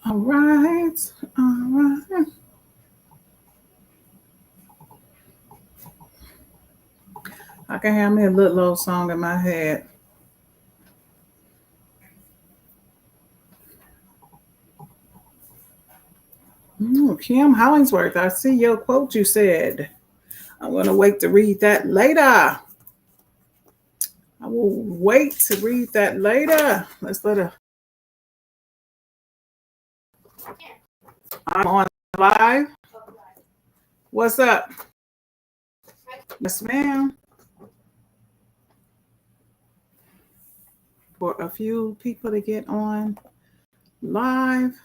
All right. All right. I can have me a little old song in my head. Kim Hollingsworth, I see your quote you said. I'm going to wait to read that later. I will wait to read that later. Let's let her. I'm on live. What's up? Yes, ma'am. For a few people to get on live.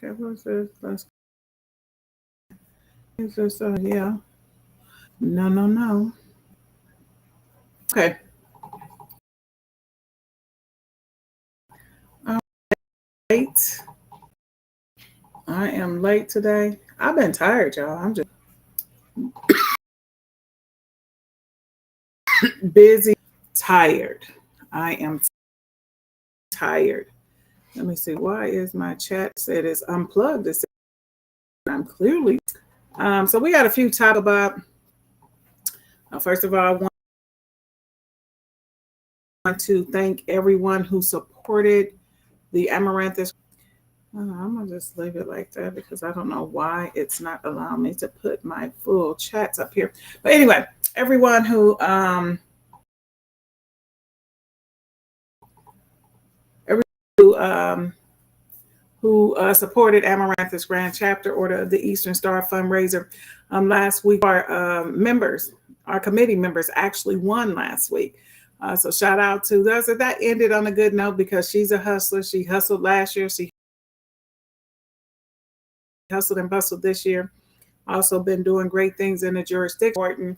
Okay, what's this? Yeah. No, no, no. Okay. I'm late. I am late today. I've been tired, y'all. I'm just busy, tired. I am tired. Let me see. Why is my chat said it's unplugged? I'm clearly. So we got a few talk about. First of all, I want to thank everyone who supported the Amaranthus. I'm gonna just leave it like that because I don't know why it's not allowing me to put my full chats up here. But anyway, everyone who supported Amaranthus Grand Chapter Order of the Eastern Star fundraiser last week. Our members, our committee members, actually won last week. So shout out to those. That ended on a good note because she's a hustler. She hustled last year. She hustled and bustled this year. Also been doing great things in the jurisdiction.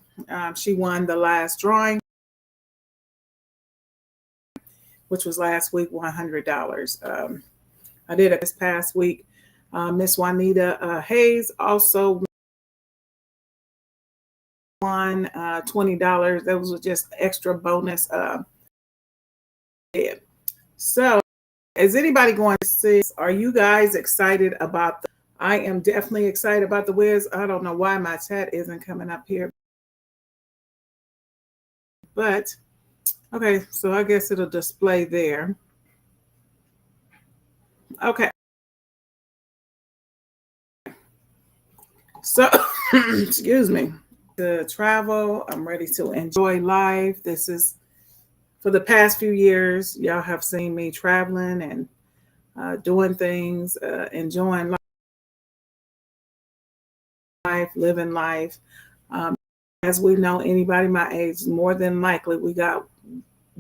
She won the last drawing, which was last week, $100. I did it this past week. Miss Juanita Hayes also won $20. That was just extra bonus. So, is anybody going to see? Are you guys excited about the? I am definitely excited about the Wiz. I don't know why my chat isn't coming up here, but okay. So I guess it'll display there. Okay. So, excuse me. To travel, I'm ready to enjoy life. This is for the past few years. Y'all have seen me traveling and doing things, enjoying life, living life. Um, as we know, anybody my age, more than likely, we got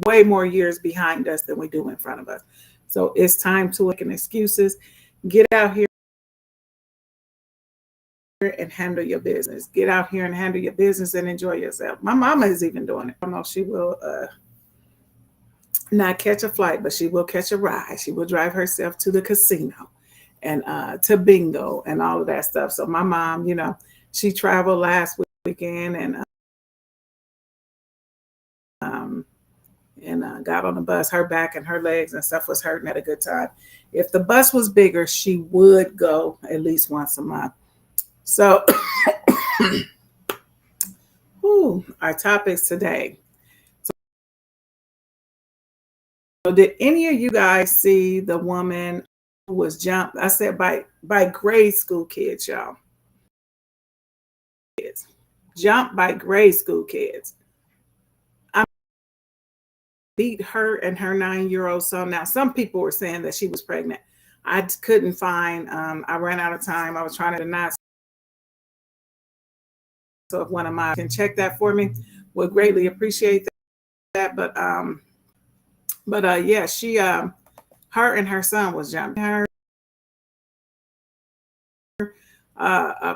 way more years behind us than we do in front of us. So it's time to look at excuses. Get out here and handle your business. Get out here and handle your business and enjoy yourself. My mama is even doing it. I don't know if she will not catch a flight, but she will catch a ride. She will drive herself to the casino and to bingo and all of that stuff. So my mom, she traveled last weekend and got on the bus. Her back and her legs and stuff was hurting at a good time. If the bus was bigger, she would go at least once a month. So, our topics today. So, did any of you guys see the woman who was jumped? I said by grade school kids, y'all. Kids jumped by grade school kids. I beat her and her 9-year-old son. Now, some people were saying that she was pregnant. I couldn't find. I ran out of time. I was trying to deny. So if one of mine can check that for me, would greatly appreciate that. But yeah, she her and her son was jumping her,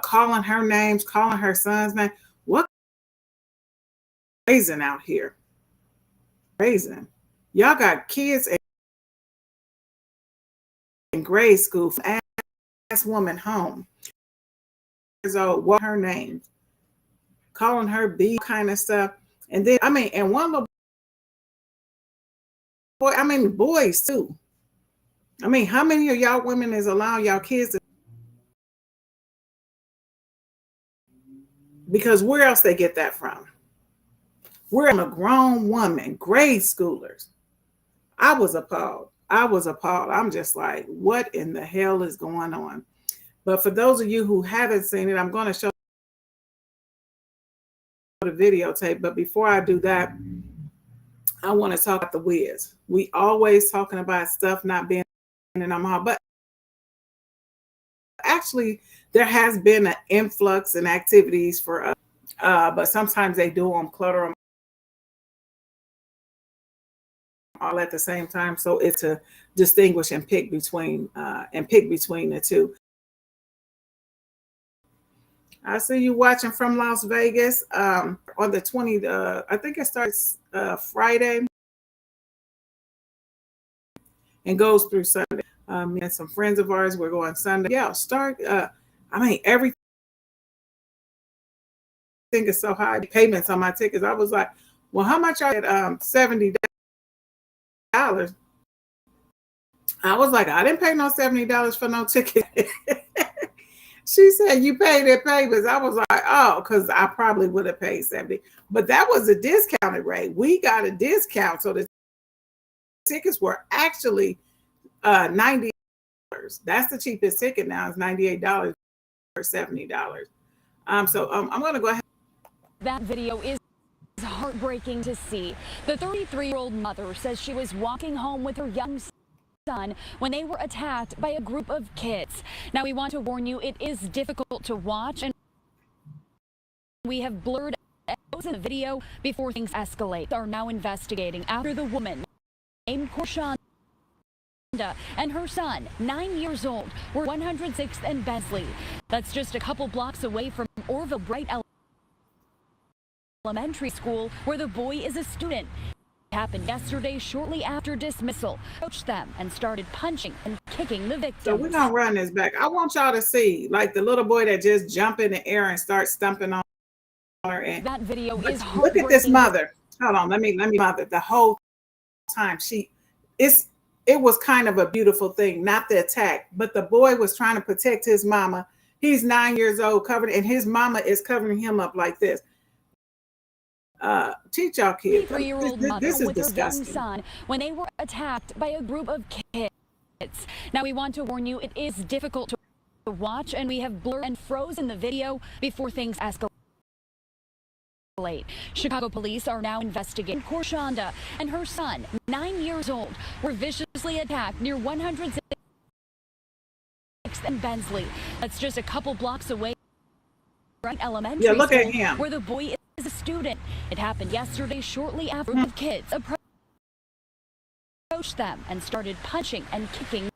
calling her names, calling her son's name. What raising out here? Raising. Y'all got kids in grade school. Ass woman home. So what her name? Calling her B kind of stuff. And then and one little boy, I mean boys too. I mean, how many of y'all women is allowing y'all kids to, because where else they get that from? We're a grown woman, grade schoolers. I was appalled. I'm just like, what in the hell is going on? But for those of you who haven't seen it, I'm going to show the videotape. But before I do that, I want to talk about the Wiz. We always talking about stuff not being in our mouth, but actually there has been an influx in activities for us. But sometimes they do them, clutter them all at the same time. So it's to distinguish and pick between the two. I see you watching from Las Vegas on the 20th. I think it starts Friday and goes through Sunday. And some friends of ours, we're going Sunday. Yeah, start. I mean, everything is so high. Payments on my tickets. I was like, well, how much are at $70? I was like, I didn't pay no $70 for no ticket. She said, you paid their payments. I was like, oh, because I probably would have paid 70. But that was a discounted rate. We got a discount. So the tickets were actually $90. That's the cheapest ticket now. It's $98 or $70. So I'm going to go ahead. That video is heartbreaking to see. The 33-year-old mother says she was walking home with her young son when they were attacked by a group of kids. Now, we want to warn you, it is difficult to watch, and we have blurred out in the video before things escalate. They are now investigating after the woman named Korshanda and her son, 9 years old, were 106th and Bensley. That's just a couple blocks away from Orville Bright Elementary School, where the boy is a student. It happened yesterday shortly after dismissal. Approached them and started punching and kicking the victims. So we're gonna run this back. I want y'all to see, like, the little boy that just jump in the air and start stumping on her. And that video is look at this mother. Hold on, let me mother. The whole time it was kind of a beautiful thing, not the attack, but the boy was trying to protect his mama. He's 9 years old, covered, and his mama is covering him up like this. Teach y'all kids. 3-year-old mother this is with disgusting. Her young son when they were attacked by a group of kids. Now, we want to warn you, it is difficult to watch, and we have blurred and frozen the video before things escalate. Chicago police are now investigating. Korshanda and her son, 9 years old, were viciously attacked near 106th and Bensley. That's just a couple blocks away. Bright Elementary School, look at him. Where the boy is a student. It happened yesterday shortly after a group of kids approached them and started punching and kicking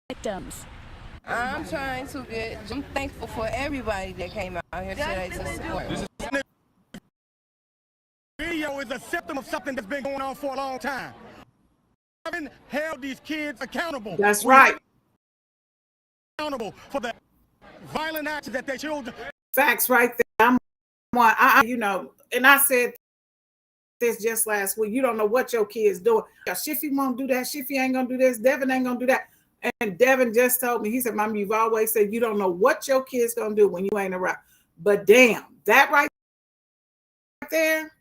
victims. I'm trying to I'm thankful for everybody that came out here today to support me. Video is a symptom of something that's been going on for a long time. I haven't held these kids accountable. That's right. Accountable for the violent actions that their children. Facts right there. You know, and I said this just last week. You don't know what your kid's doing. Shiffy won't do that. Shiffy ain't gonna do this. Devin ain't gonna do that. And Devin just told me, he said, Mom, you've always said you don't know what your kid's gonna do when you ain't around. But damn, that right there,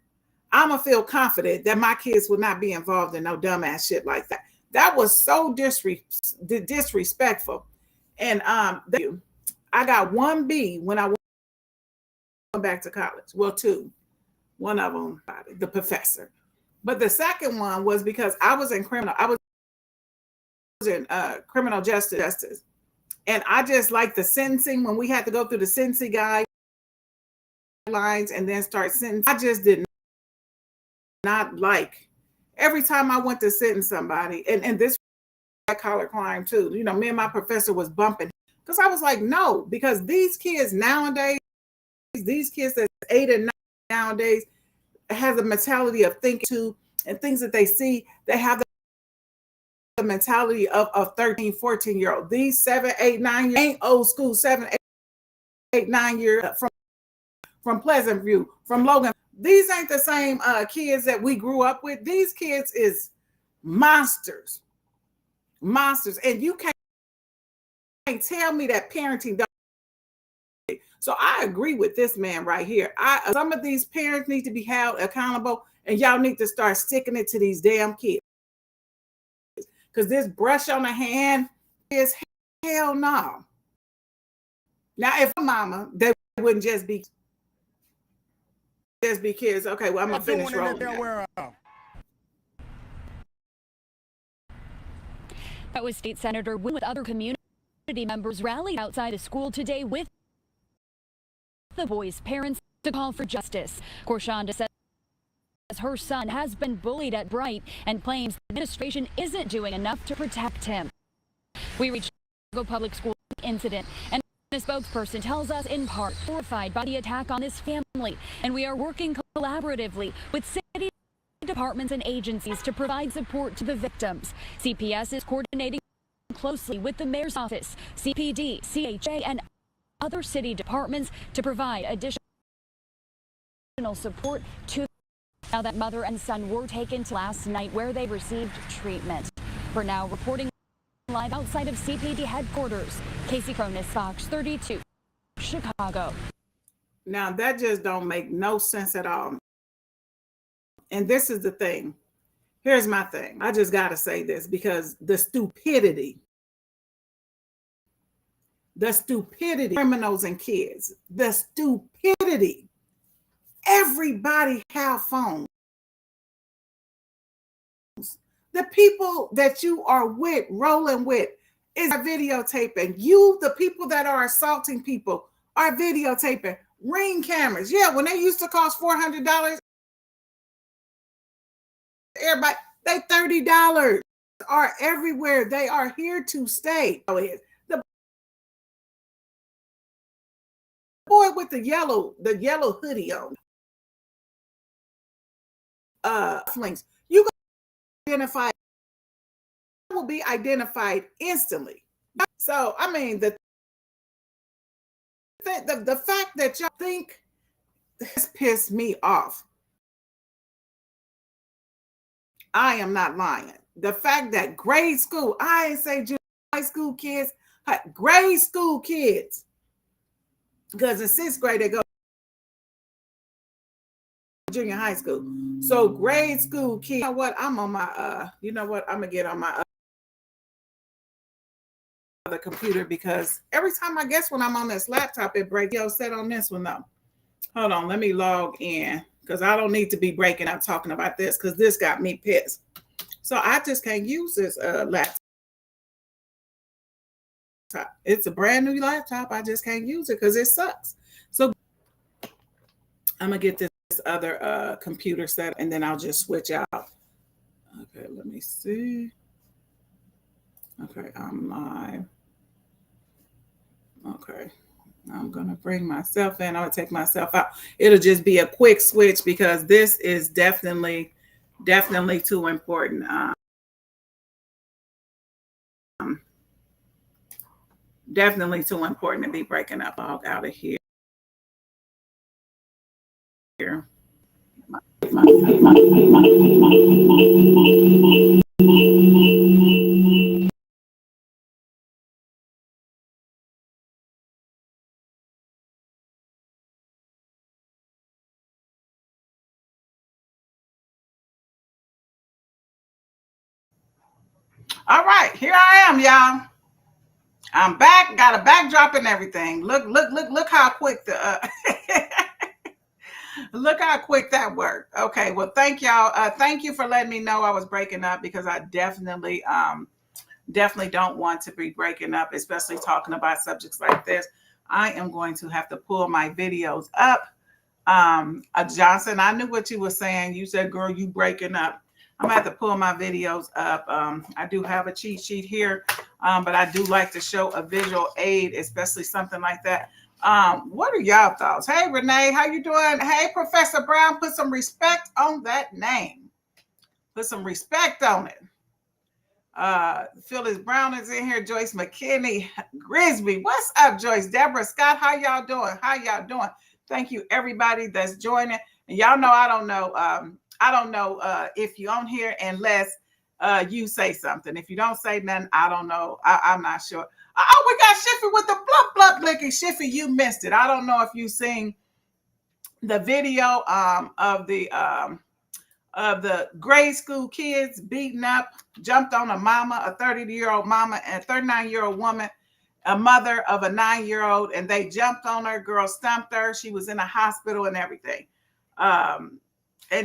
I'm gonna feel confident that my kids will not be involved in no dumbass shit like that. That was so disrespectful. And I got 1 B when I went back to college. Well, 2. One of them, the professor. But the second one was because I was in criminal justice. And I just like the sentencing when we had to go through the sentencing guidelines and then start sentencing. I just did not like every time I went to sentence somebody, and this collar crime too. You know, me and my professor was bumping because I was like, no, because these kids nowadays, these kids that's 8 and 9 nowadays has a mentality of thinking too, and things that they see, they have the mentality of a 13, 14-year-old. These 7, 8, 9 years ain't old school 7, 8, 9 years from Pleasant View, from Logan. These ain't the same kids that we grew up with. These kids is Monsters. Monsters. And you can't tell me that parenting don't. So I agree with this man right here. Some of these parents need to be held accountable, and y'all need to start sticking it to these damn kids. Because this brush on the hand is hell no. Now, if a mama, they wouldn't just be kids. Okay, well, I'm gonna finish rolling. That was State Senator Wynn with other community members rallied outside a school today with the boys' parents to call for justice. Korshonda says her son has been bullied at Bright and claims the administration isn't doing enough to protect him. We reached Chicago Public School incident, and the spokesperson tells us in part horrified by the attack on his family, and we are working collaboratively with city departments and agencies to provide support to the victims. CPS is coordinating closely with the mayor's office, CPD, CHA, and other city departments to provide additional support to. Now that mother and son were taken to last night where they received treatment. For now, reporting live outside of CPD headquarters, Casey Cronis, Fox 32, Chicago. Now that just don't make no sense at all. And this is the thing. Here's my thing. I just got to say this because the stupidity, criminals and kids, the stupidity. Everybody have phones. The people that you are with, rolling with, is videotaping. You, the people that are assaulting people, are videotaping. Ring cameras. Yeah, when they used to cost $400, everybody, they $30 are everywhere. They are here to stay. The boy with the yellow hoodie on. Flings. You identify will be identified instantly. So I mean the fact that y'all think this pissed me off. I am not lying. The fact that grade school, I ain't say junior high school kids, grade school kids, because in 6th grade they go junior high school. So grade school kids, you know what? I'm on my I'm gonna get on my other computer because every time I guess when I'm on this laptop, it breaks. Yo, set on this one though. Hold on, let me log in because I don't need to be breaking up talking about this because this got me pissed. So I just can't use this laptop. It's a brand new laptop. I just can't use it because it sucks. So I'm gonna get this other computer set and then I'll just switch out. Okay, let me see. Okay, I'm live. Okay, I'm gonna bring myself in. I'll take myself out. It'll just be a quick switch because this is definitely too important. Definitely too important to be breaking up all out of here. All right, here I am, y'all. I'm back, got a backdrop and everything. Look how quick the look how quick that worked. Okay, well, thank y'all. Thank you for letting me know I was breaking up because I definitely don't want to be breaking up, especially talking about subjects like this. I am going to have to pull my videos up. Johnson, I knew what you were saying. You said, girl, you breaking up. I'm gonna have to pull my videos up. I do have a cheat sheet here, but I do like to show a visual aid, especially something like that. What are y'all thoughts? Hey, Renee, how you doing? Hey, Professor Brown, put some respect on that name. Put some respect on it. Phyllis Brown is in here. Joyce McKinney, Grisby. What's up, Joyce? Deborah Scott, how y'all doing? How y'all doing? Thank you, everybody that's joining. And y'all know I don't know if you're on here unless you say something. If you don't say nothing, I don't know. I'm not sure. Oh, we got Shiffy with the blup blup licking. Shiffy, you missed it. I don't know if you seen the video of the grade school kids beating up, jumped on a mama, a 30-year-old mama, and a 39-year-old woman, a mother of a 9-year-old, and they jumped on her. Girl stumped her. She was in a hospital and everything. And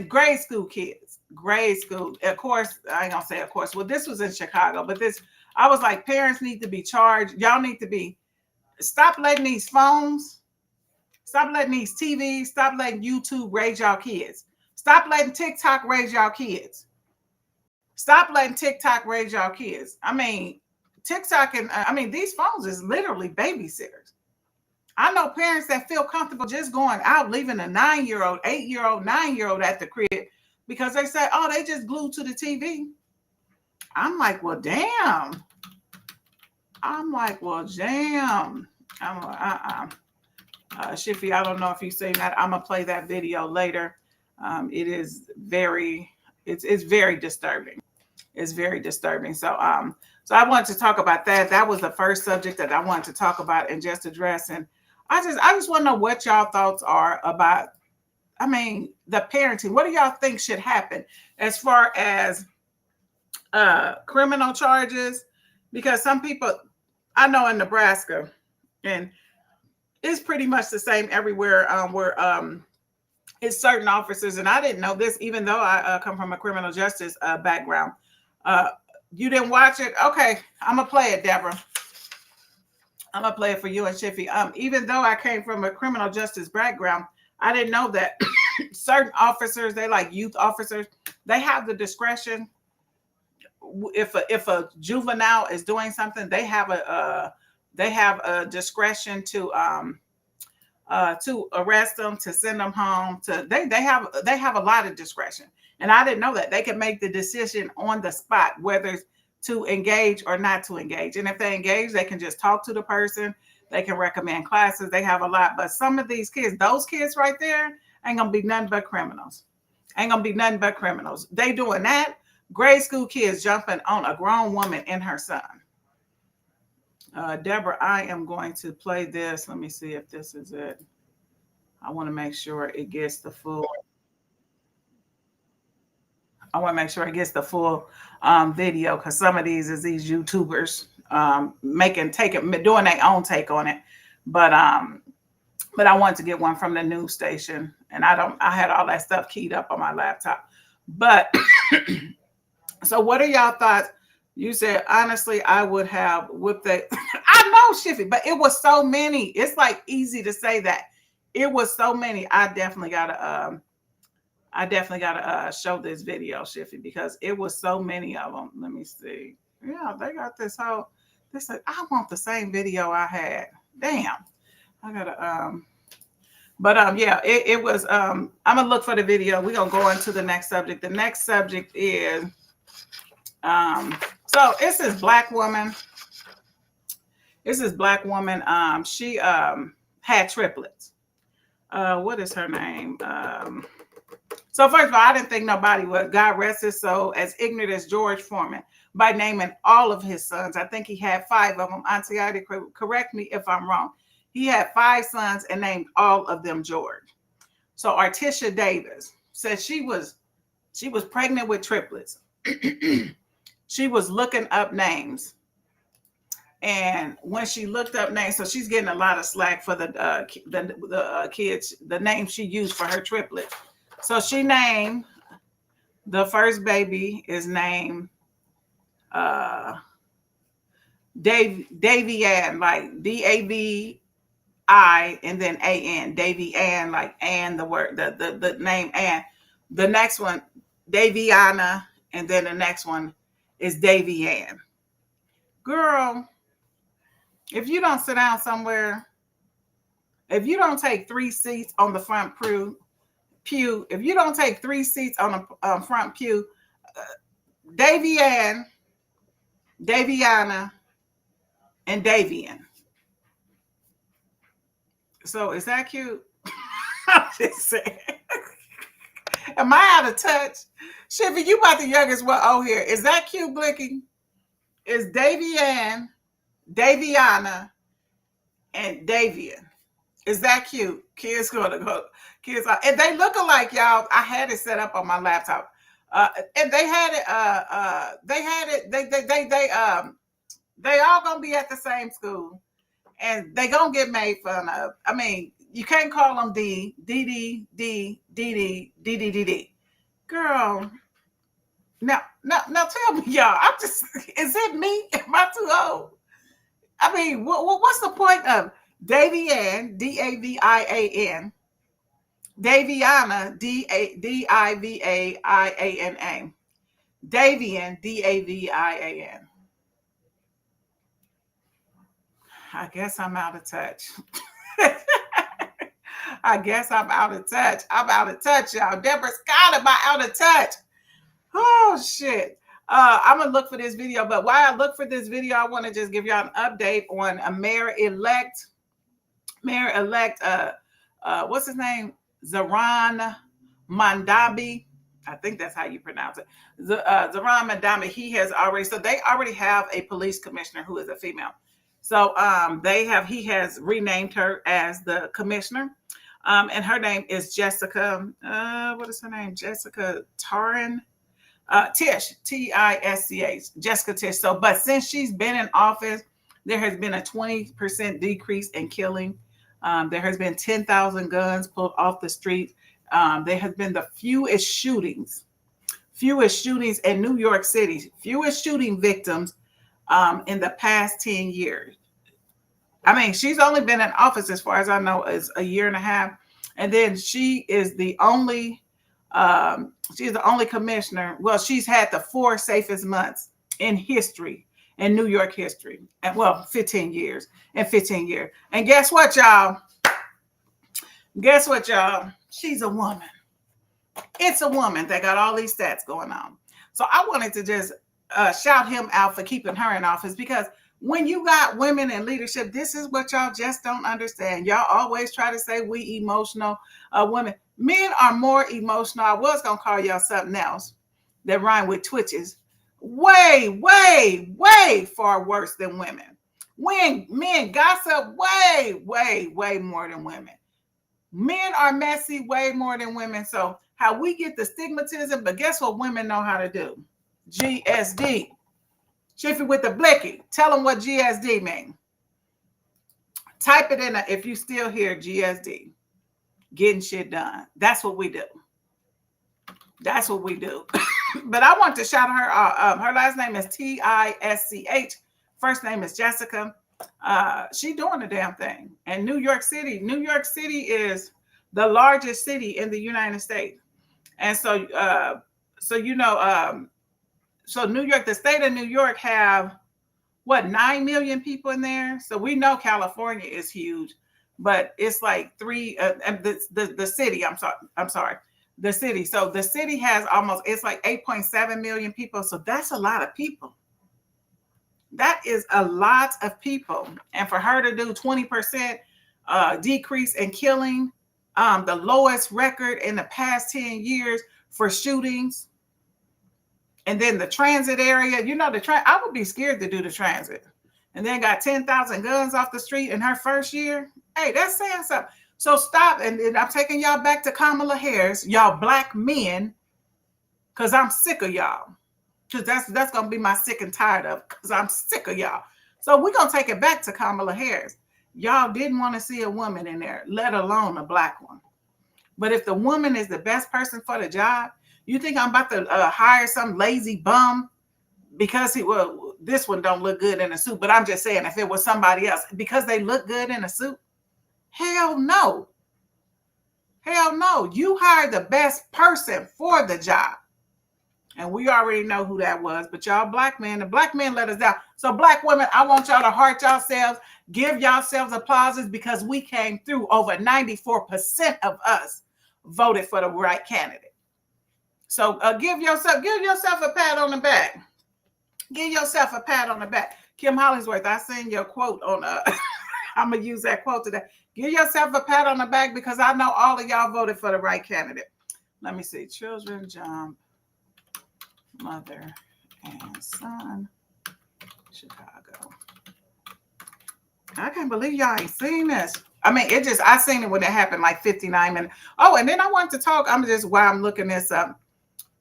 grade school kids, grade school. Of course, I ain't gonna say of course. Well, this was in Chicago, but I was like, parents need to be charged. Y'all need to stop letting these phones, stop letting these TVs, stop letting YouTube raise y'all kids. Stop letting TikTok raise y'all kids. Stop letting TikTok raise y'all kids. I mean, TikTok and these phones is literally babysitters. I know parents that feel comfortable just going out, leaving a 9-year-old, 8-year-old, 9-year-old at the crib because they say, oh, they just glued to the TV. I'm like, well, damn. Shiffy, I don't know if you've seen that. I'm gonna play that video later. It is it's very disturbing. It's very disturbing. So I wanted to talk about that. That was the first subject that I wanted to talk about and just address. And I just want to know what y'all thoughts are about, the parenting. What do y'all think should happen as far as criminal charges? Because some people, I know in Nebraska, and it's pretty much the same everywhere where it's certain officers, and I didn't know this, even though I come from a criminal justice background. You didn't watch it? Okay, I'm gonna play it, Deborah. I'm gonna play it for you and Shiffy. Even though I came from a criminal justice background, I didn't know that certain officers, they like youth officers, they have the discretion. If a juvenile is doing something, they have a discretion to arrest them, to send them home. They have a lot of discretion, and I didn't know that they can make the decision on the spot whether to engage or not to engage. And if they engage, they can just talk to the person. They can recommend classes. They have a lot. But some of these kids, those kids right there, ain't gonna be nothing but criminals. Ain't gonna be nothing but criminals. They doing that. Grade school kids jumping on a grown woman and her son. Deborah, I am going to play this. Let me see if this is it. I want to make sure it gets the full. I want to make sure it gets the full video, because some of these is these YouTubers doing their own take on it. But I wanted to get one from the news station, and I had all that stuff keyed up on my laptop. But so what are y'all thoughts? You said, honestly, I would have whipped it. I know, Shiffy, but it was so many. It's like easy to say that. It was so many. I definitely gotta show this video, Shiffy, because it was so many of them. Let me see. Yeah, they got this whole. They said, I want the same video I had. Damn. I gotta yeah, it was I'm gonna look for the video. We're gonna go into the next subject. The next subject is so it's this black woman. She had triplets. What is her name? So first of all, I didn't think nobody would, God rest his soul, as ignorant as George Foreman by naming all of his sons. I think he had 5 of them. Auntie Ida, correct me if I'm wrong. He had 5 sons and named all of them George. So Artisha Davis said she was pregnant with triplets. She was looking up names. And when she looked up names, so she's getting a lot of slack for the kids, the names she used for her triplets. So she named, the first baby is named Davy Ann, like DAVI and then AN, Davy Ann, like Ann, the word, the name Ann. The next one, Daviana, and then the next one is Davy Ann. Girl, if you don't sit down somewhere, if you don't take 3 seats on the front pew, if you don't take 3 seats on the front pew, Davy Ann, Daviana, and Davian. So is that cute? I'm just saying. Am I out of touch? Shippy, you about the youngest one on here. Is that cute, Blicky? Is Davian, Daviana, and Davian. Is that cute? Kids gonna go. Kids are, and they look alike, y'all. I had it set up on my laptop. And they had it. They had it. They all gonna be at the same school, and they gonna get made fun of. I mean, you can't call them D. Girl, now tell me, y'all. I'm just. Is it me? Am I too old? I mean, what's the point of Davian, Davian, Daviana, Diviana, Davian, Davian. I guess I'm out of touch. I guess I'm out of touch. I'm out of touch, y'all. Deborah Scott, am I out of touch? Oh, shit. I'm going to look for this video. But while I look for this video, I want to just give y'all an update on a mayor-elect, what's his name? Zaran Mandabi. I think that's how you pronounce it. Zaran Mandabi, he has already, so they already have a police commissioner who is a female. So he has renamed her as the commissioner. And her name is Jessica, what is her name? Jessica Tarin. Tisch, Tisch, Jessica Tisch. So, but since she's been in office, there has been a 20% decrease in killing. There has been 10,000 guns pulled off the street. There has been the fewest shootings in New York City, fewest shooting victims in the past 10 years. I mean, she's only been in office, as far as I know, is a year and a half. And then she is the only commissioner. Well, she's had the 4 safest months in history, in New York history. And 15 years. And guess what, y'all? She's a woman. It's a woman that got all these stats going on. So I wanted to just shout him out for keeping her in office, because when you got women in leadership, this is what y'all just don't understand. Y'all always try to say we emotional women. Men are more emotional. I was going to call y'all something else that rhyme with twitches. Way, way, way far worse than women. When men gossip way, way, way more than women. Men are messy way more than women. So how we get the stigmatism, but guess what women know how to do? GSD. Shiffy with the blicky. Tell them what GSD means. Type it in if you still hear GSD. Getting shit done. That's what we do. That's what we do. But I want to shout her out. Her last name is Tisch. First name is Jessica. She doing the damn thing. And New York City is the largest city in the United States. And so New York, the state of New York have 9 million people in there. So we know California is huge, but it's like 3. The city. I'm sorry. The city. So the city has it's like 8.7 million people. So that's a lot of people. That is a lot of people. And for her to do 20% decrease in killing, the lowest record in the past 10 years for shootings. And then the transit area, I would be scared to do the transit. And then got 10,000 guns off the street in her first year. Hey, that's saying something. So stop. And I'm taking y'all back to Kamala Harris, y'all black men, because I'm sick of y'all. Because that's going to be my sick and tired of, because I'm sick of y'all. So we're going to take it back to Kamala Harris. Y'all didn't want to see a woman in there, let alone a black one. But if the woman is the best person for the job, you think I'm about to hire some lazy bum because this one don't look good in a suit? But I'm just saying, if it was somebody else, because they look good in a suit, hell no. Hell no. You hired the best person for the job. And we already know who that was. But y'all black men, the black men let us down. So black women, I want y'all to heart yourselves, give yourselves applauses, because we came through. Over 94% of us voted for the right candidate. So give yourself a pat on the back. Give yourself a pat on the back. Kim Hollingsworth, I seen your quote on I'm gonna use that quote today. Give yourself a pat on the back, because I know all of y'all voted for the right candidate. Let me see. Children jump mother and son, Chicago. I can't believe y'all ain't seen this. I mean, I seen it when it happened like 59 minutes. Oh, and then I wanted to talk. While I'm looking this up.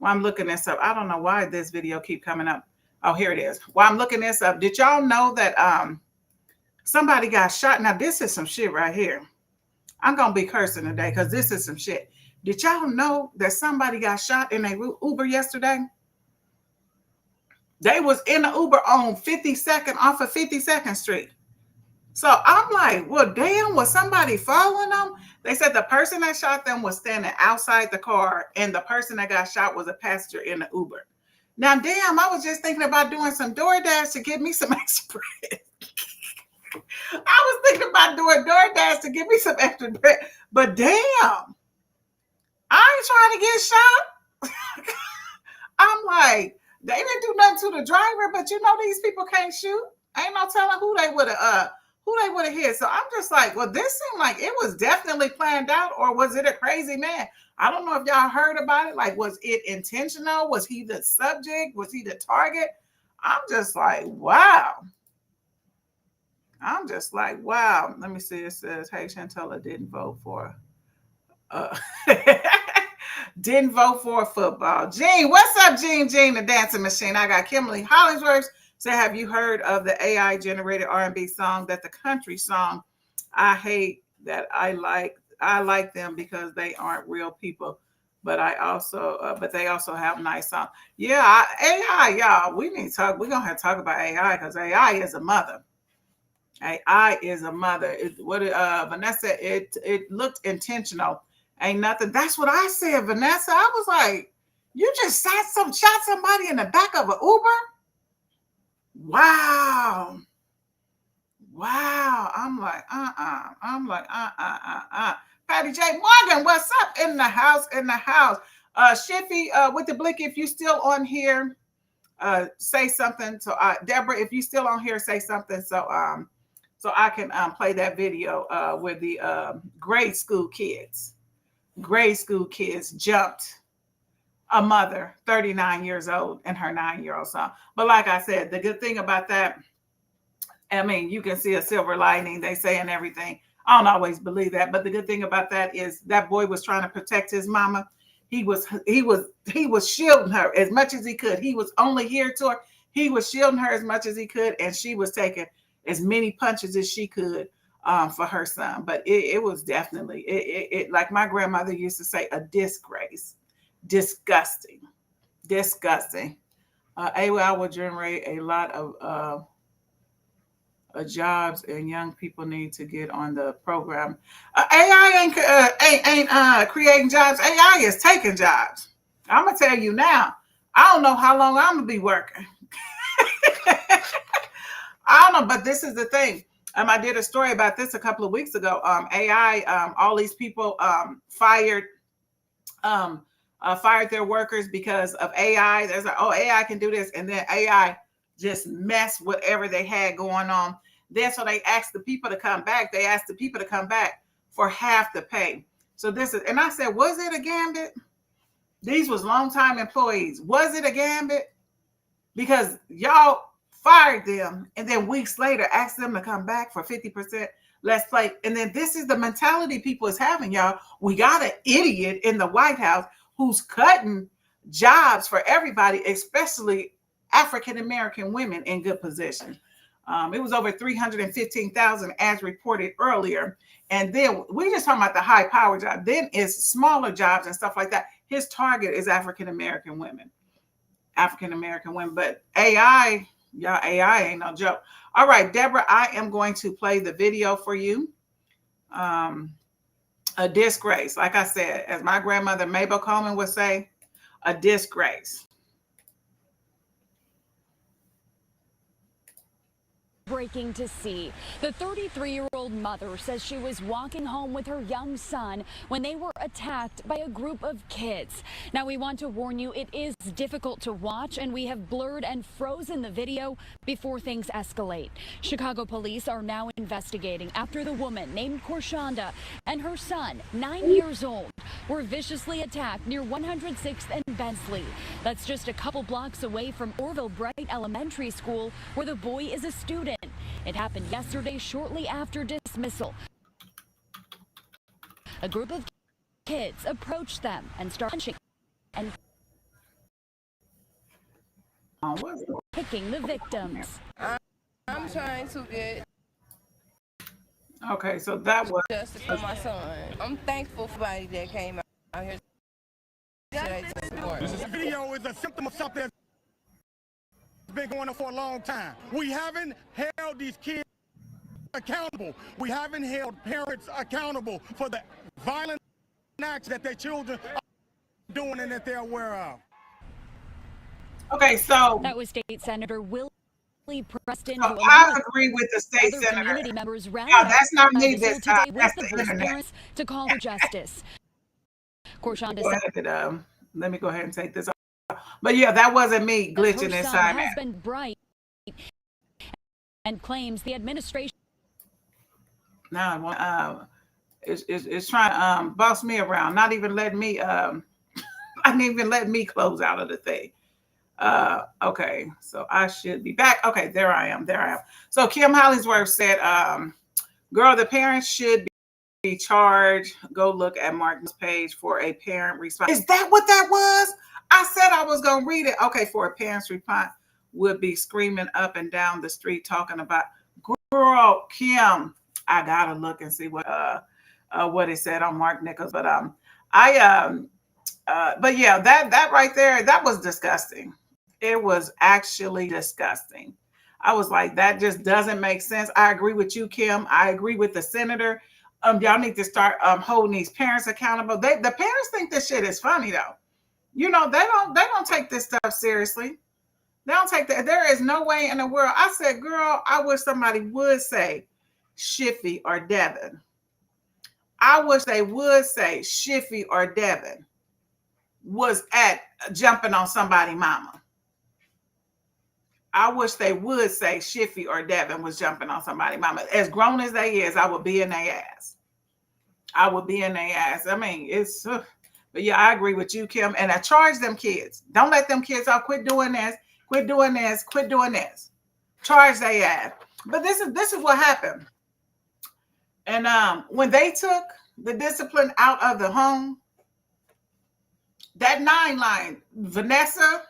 I don't know why this video keep coming up. Oh, here it is. While I'm looking this up, did y'all know that somebody got shot? Now, this is some shit right here. I'm going to be cursing today because this is some shit. Did y'all know that somebody got shot in a Uber yesterday? They was in the Uber on 52nd off of 52nd Street. So I'm like, well, damn, was somebody following them? They said the person that shot them was standing outside the car, and the person that got shot was a passenger in the Uber. Now, damn, I was just thinking about doing some DoorDash to give me some extra bread. I was thinking about doing DoorDash to give me some extra bread. But damn, I ain't trying to get shot. I'm like, they didn't do nothing to the driver, but you know these people can't shoot. Ain't no telling who they would have hit. So I'm just like, well, this seemed like it was definitely planned out, or was it a crazy man? I don't know if y'all heard about it. Like, was it intentional? Was he the subject? Was he the target? I'm just like, wow. Let me see. It says, hey, Chantella didn't vote for didn't vote for football. Gene, what's up, Gene? Gene, the dancing machine. I got Kimberly Hollingsworth. So have you heard of the AI generated R&B song that the country song? I hate that. I like them because they aren't real people, but they also have nice songs. Yeah, AI, y'all. We need to talk. We're gonna have to talk about AI because AI is a mother. AI is a mother. Vanessa? It looked intentional. Ain't nothing. That's what I said, Vanessa. I was like, you just shot somebody in the back of an Uber. Wow. I'm like, Patty J. Morgan, what's up in the house? Shiffy with the Blick, if you still on here, say something. So Deborah, if you still on here, say something so I can play that video with the grade school kids. Grade school kids jumped a mother, 39 years old, and her 9-year-old son. But like I said, the good thing about that, I mean, you can see a silver lining, they say, and everything. I don't always believe that, but the good thing about that is that boy was trying to protect his mama. He was shielding her as much as he could. He was only here to her. He was shielding her as much as he could, and she was taking as many punches as she could for her son. But it was definitely, it like my grandmother used to say, a disgrace. Disgusting. AI will generate a lot of jobs, and young people need to get on the program. AI ain't creating jobs. AI is taking jobs. I'm gonna tell you now. I don't know how long I'm gonna be working. I don't know, but this is the thing. I did a story about this a couple of weeks ago. AI, all these people fired their workers because of AI. There's like, oh, AI can do this, and then AI just messed whatever they had going on. Then so they asked the people to come back. They asked the people to come back for half the pay. So this is, and I said, was it a gambit? These was longtime employees. Was it a gambit? Because y'all fired them, and then weeks later asked them to come back for 50% less pay. And then this is the mentality people is having, y'all. We got an idiot in the White House who's cutting jobs for everybody, especially African-American women in good positions. It was over 315,000 as reported earlier. And then we just talking about the high power job. Then it's smaller jobs and stuff like that. His target is African-American women. But AI, y'all, AI ain't no joke. All right, Deborah, I am going to play the video for you. A disgrace. Like I said, as my grandmother Mabel Coleman would say, a disgrace. Breaking to see. The 33-year-old mother says she was walking home with her young son when they were attacked by a group of kids. Now, we want to warn you, it is difficult to watch, and we have blurred and frozen the video before things escalate. Chicago police are now investigating after the woman named Korshanda and her son, 9 years old, were viciously attacked near 106th and Bensley. That's just a couple blocks away from Orville Bright Elementary School, where the boy is a student. It happened yesterday shortly after dismissal. A group of kids approached them and started punching and kicking the victims. I'm trying to get Okay, so that was justice for my son. I'm thankful for everybody that came out here today to support me. This video is a symptom of something that's been going on for a long time. We haven't held these kids accountable. We haven't held parents accountable for the violent acts that their children are doing and that they're aware of. okay. So That was State Senator Willie Preston. So I agree with the state other senator. community members No, that's not me. this That's today with the the boy's internet. parents to call for justice. Korshan Go ahead, let me go ahead and take this off. But yeah, that wasn't me glitching her inside. son has been bright and claims the administration Now it's trying to boss me around, not even letting me not even letting me close out of the thing. Okay, so I should be back. Okay, there I am. So Kim Hollingsworth said, girl, the parents should be charged. Go look at Martin's page for a parent response. Is that what that was? I said I was gonna read it. Okay, for a parent's response would be screaming up and down the street talking about, girl, Kim. I gotta look and see what it said on Mark Nichols. But but yeah, that right there, that was disgusting. It was actually disgusting. I was like, that just doesn't make sense. I agree with you, Kim. I agree with the senator. Y'all need to start holding these parents accountable. The parents think this shit is funny though. You know, they don't take this stuff seriously. They don't take that. There is no way in the world. I said, girl, I wish somebody would say Shiffy or Devin. I wish they would say Shiffy or Devin was at jumping on somebody's mama. I wish they would say Shiffy or Devin was jumping on somebody's mama. As grown as they is, I would be in their ass. I would be in their ass. I mean, it's, but yeah, I agree with you, Kim. And I charge them kids. Don't let them kids off. Quit doing this. Quit doing this. Quit doing this. Charge their ass. But this is what happened. And when they took the discipline out of the home, that 9 line, Vanessa,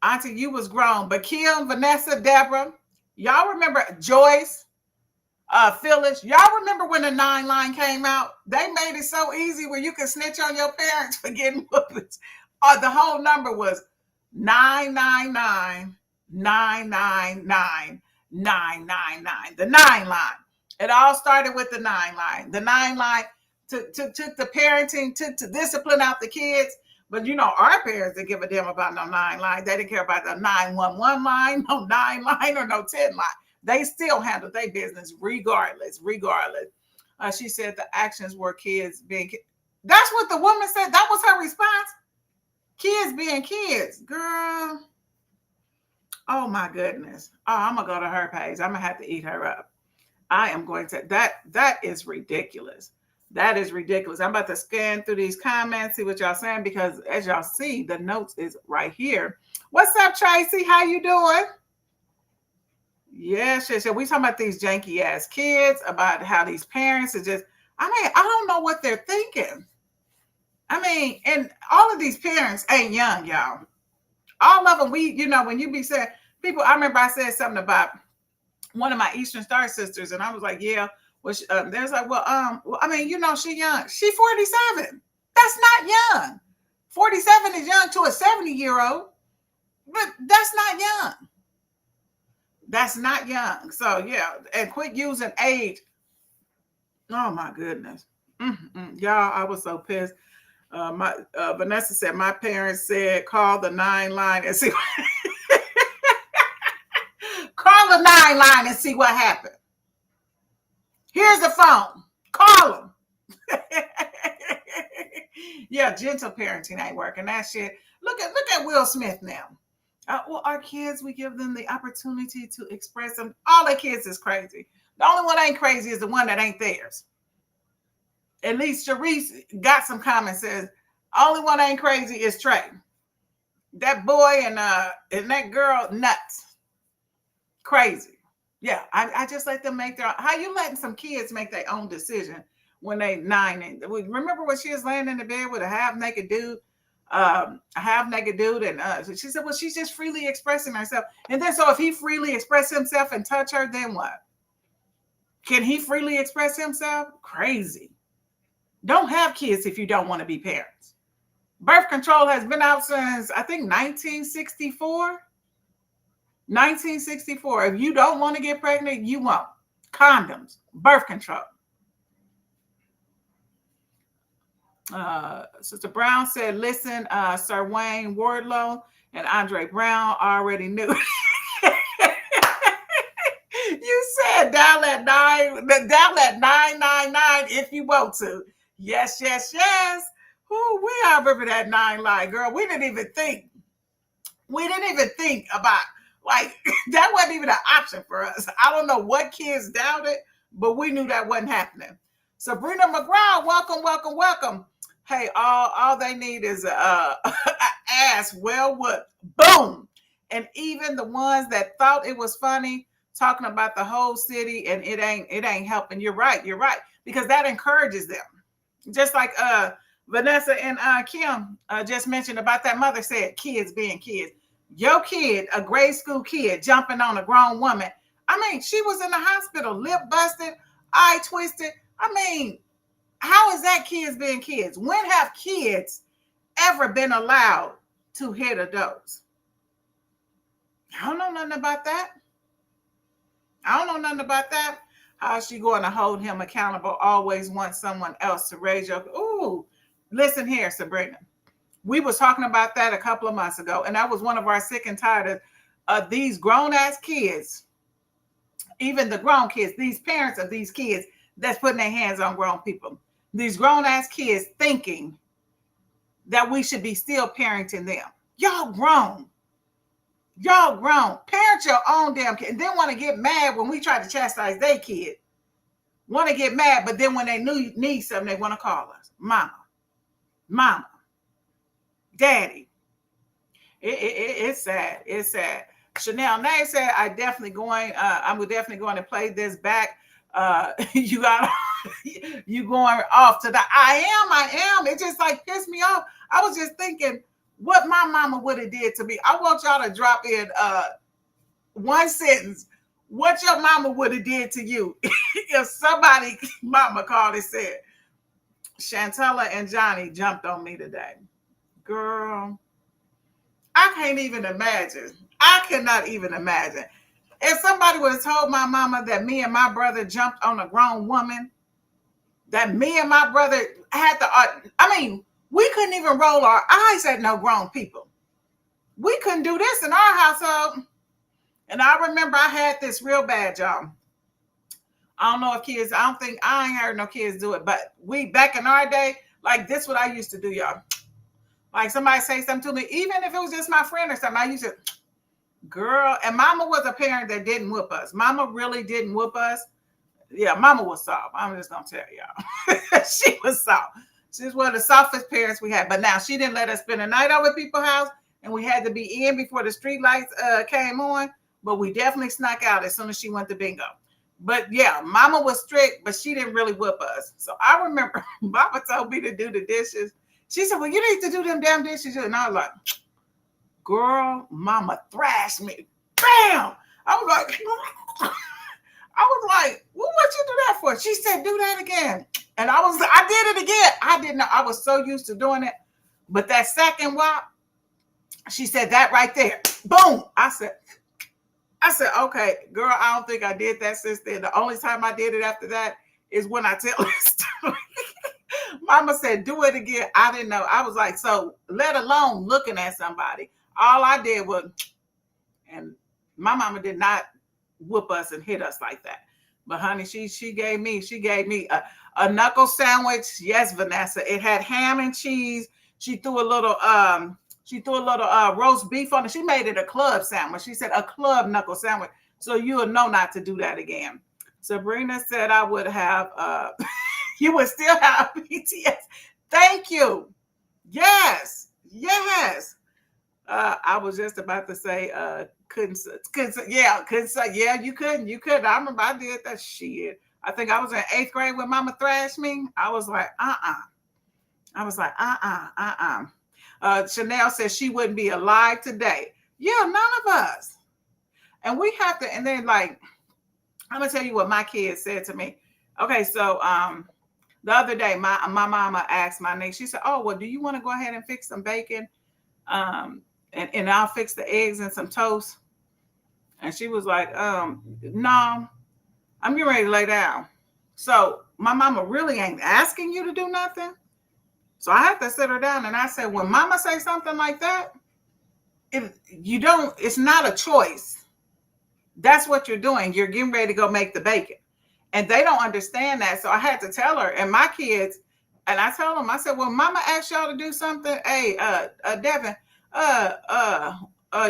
Auntie, you was grown, but Kim, Vanessa, Deborah, y'all remember Joyce, Phyllis, y'all remember when the 9 line came out? They made it so easy where you could snitch on your parents for getting whoopings. The whole number was 999 999 999. The 9 line. It all started with the 9 line. The 9 line took the parenting, took the discipline out the kids. But you know, our parents didn't give a damn about no 9 line. They didn't care about the 911 line, no 9 line, or no 10 line. They still handled their business regardless. She said the actions were kids being kids. That's what the woman said. That was her response. Kids being kids, girl. Oh my goodness. Oh, I'm gonna go to her page. I'm gonna have to eat her up. I am going to. That is ridiculous. That is ridiculous. I'm about to scan through these comments, see what y'all saying, because as y'all see, the notes is right here. What's up, Tracy? How you doing? Yes. We talking about these janky ass kids, about how these parents are just, I mean, I don't know what they're thinking. I mean, and all of ththese parents ain't young, y'all. All of them, when you be saying, people, I remember I said something about one of my Eastern Star sisters, and I was like, yeah. Well, there's like, I mean, she young. She 47. That's not young. 47 is young to a 70-year-old, but that's not young. That's not young. So yeah, and quit using age. Oh my goodness, y'all! I was so pissed. Vanessa said my parents said call the 9 line and see. Call the 9 line and see what happened. Here's the phone. Call them. Yeah, gentle parenting ain't working. That shit. Look at Will Smith now. Well, our kids, we give them the opportunity to express them. All their kids is crazy. The only one that ain't crazy is the one that ain't theirs. At least Sharice got some common sense. Only one ain't crazy is Trey. That boy and that girl nuts. Crazy. Yeah, I just let them make their. How you letting some kids make their own decision when they 9? And remember when she was laying in the bed with a half naked dude, and she said, well, she's just freely expressing herself. And then so if he freely express himself and touch her, then what? Can he freely express himself? Crazy. Don't have kids if you don't want to be parents. Birth control has been out since I think 1964. 1964. If you don't want to get pregnant, you won't. Condoms, birth control. Sister Brown said, listen, Sir Wayne Wardlow and Andre Brown already knew. You said down at 999 if you want to. Yes. Ooh, I remember that 9 line, girl. We didn't even think about, like, that wasn't even an option for us. I don't know what kids doubted, but we knew that wasn't happening. Sabrina McGraw, welcome. Hey, all they need is a ass well whooped. Boom. And even the ones that thought it was funny, talking about the whole city, and it ain't helping. You're right. Because that encourages them. Just like Vanessa and Kim just mentioned about that mother said, kids being kids. Your kid, a grade school kid, jumping on a grown woman. I mean, she was in the hospital, lip busted, eye twisted. I mean, how is that kids being kids? When have kids ever been allowed to hit adults? I don't know nothing about that. How is she going to hold him accountable? Always want someone else to raise your. Ooh, listen here, Sabrina. We was talking about that a couple of months ago, and that was one of our sick and tired of these grown-ass kids, even the grown kids, these parents of these kids that's putting their hands on grown people. These grown-ass kids thinking that we should be still parenting them. Y'all grown. Parent your own damn kid. And then want to get mad when we try to chastise their kid. Want to get mad, but then when they need something, they want to call us. Mama. Daddy. It's sad. Chanel Nay said, I'm definitely going to play this back. You going off to the I am. It just like pissed me off. I was just thinking what my mama would have did to me. I want y'all to drop in one sentence. What your mama would have did to you if somebody mama called and said, Chantella and Johnny jumped on me today. Girl, I can't even imagine. I cannot even imagine. If somebody would have told my mama that me and my brother jumped on a grown woman, that me and my brother had we couldn't even roll our eyes at no grown people. We couldn't do this in our household. And I remember I had this real bad, y'all. I don't know if kids, I ain't heard no kids do it, but we, back in our day, like this what I used to do, y'all. Like somebody say something to me, even if it was just my friend or something, I used to, girl, and mama was a parent that didn't whoop us. Mama really didn't whoop us. Yeah, mama was soft. I'm just going to tell y'all. She was soft. She was one of the softest parents we had. But now she didn't let us spend a night over at people's house, and we had to be in before the street lights came on. But we definitely snuck out as soon as she went to bingo. But yeah, mama was strict, but she didn't really whoop us. So I remember mama told me to do the dishes. She said, well, you need to do them damn dishes. And I was like, girl, mama thrashed me. Bam! I was like, well, what you do that for? She said, do that again. And I did it again. I didn't know. I was so used to doing it. But that second whop, she said, that right there. Boom. I said, okay, girl, I don't think I did that since then. The only time I did it after that is when I tell this story. Mama said, do it again. I didn't know. I was like, so let alone looking at somebody. All I did was, and my mama did not whoop us and hit us like that. But honey, she gave me a knuckle sandwich. Yes, Vanessa. It had ham and cheese. She threw a little roast beef on it. She made it a club sandwich. She said a club knuckle sandwich. So you'll know not to do that again. Sabrina said I would have You would still have PTS. Thank you. Yes. Yes. I was just about to say, couldn't say, yeah, couldn't say, yeah, you couldn't. I remember I did that shit. I think I was in 8th grade when mama thrashed me. I was like, I was like, Chanel says she wouldn't be alive today. Yeah, none of us. And we have to, and then like, I'm gonna tell you what my kids said to me. Okay, so the other day, my mama asked my niece, she said, oh, well, do you want to go ahead and fix some bacon? And I'll fix the eggs and some toast. And she was like, no, I'm getting ready to lay down. So my mama really ain't asking you to do nothing. So I have to sit her down and I said, when mama say something like that, if you don't, it's not a choice. That's what you're doing. You're getting ready to go make the bacon. And they don't understand that. So I had to tell her and my kids, and I told them, I said, well, mama asked y'all to do something. Hey, Devin,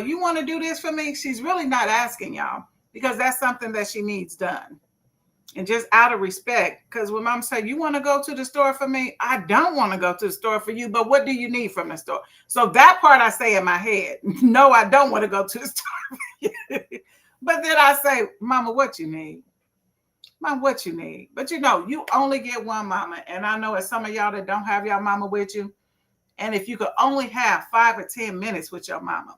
you want to do this for me? She's really not asking y'all because that's something that she needs done. And just out of respect, because when mom said, you want to go to the store for me? I don't want to go to the store for you, but what do you need from the store? So that part I say in my head, no, I don't want to go to the store. But then I say, mama, what you need? Mom, what you need? But you know, you only get one mama. And I know it's some of y'all that don't have your mama with you. And if you could only have 5 or 10 minutes with your mama,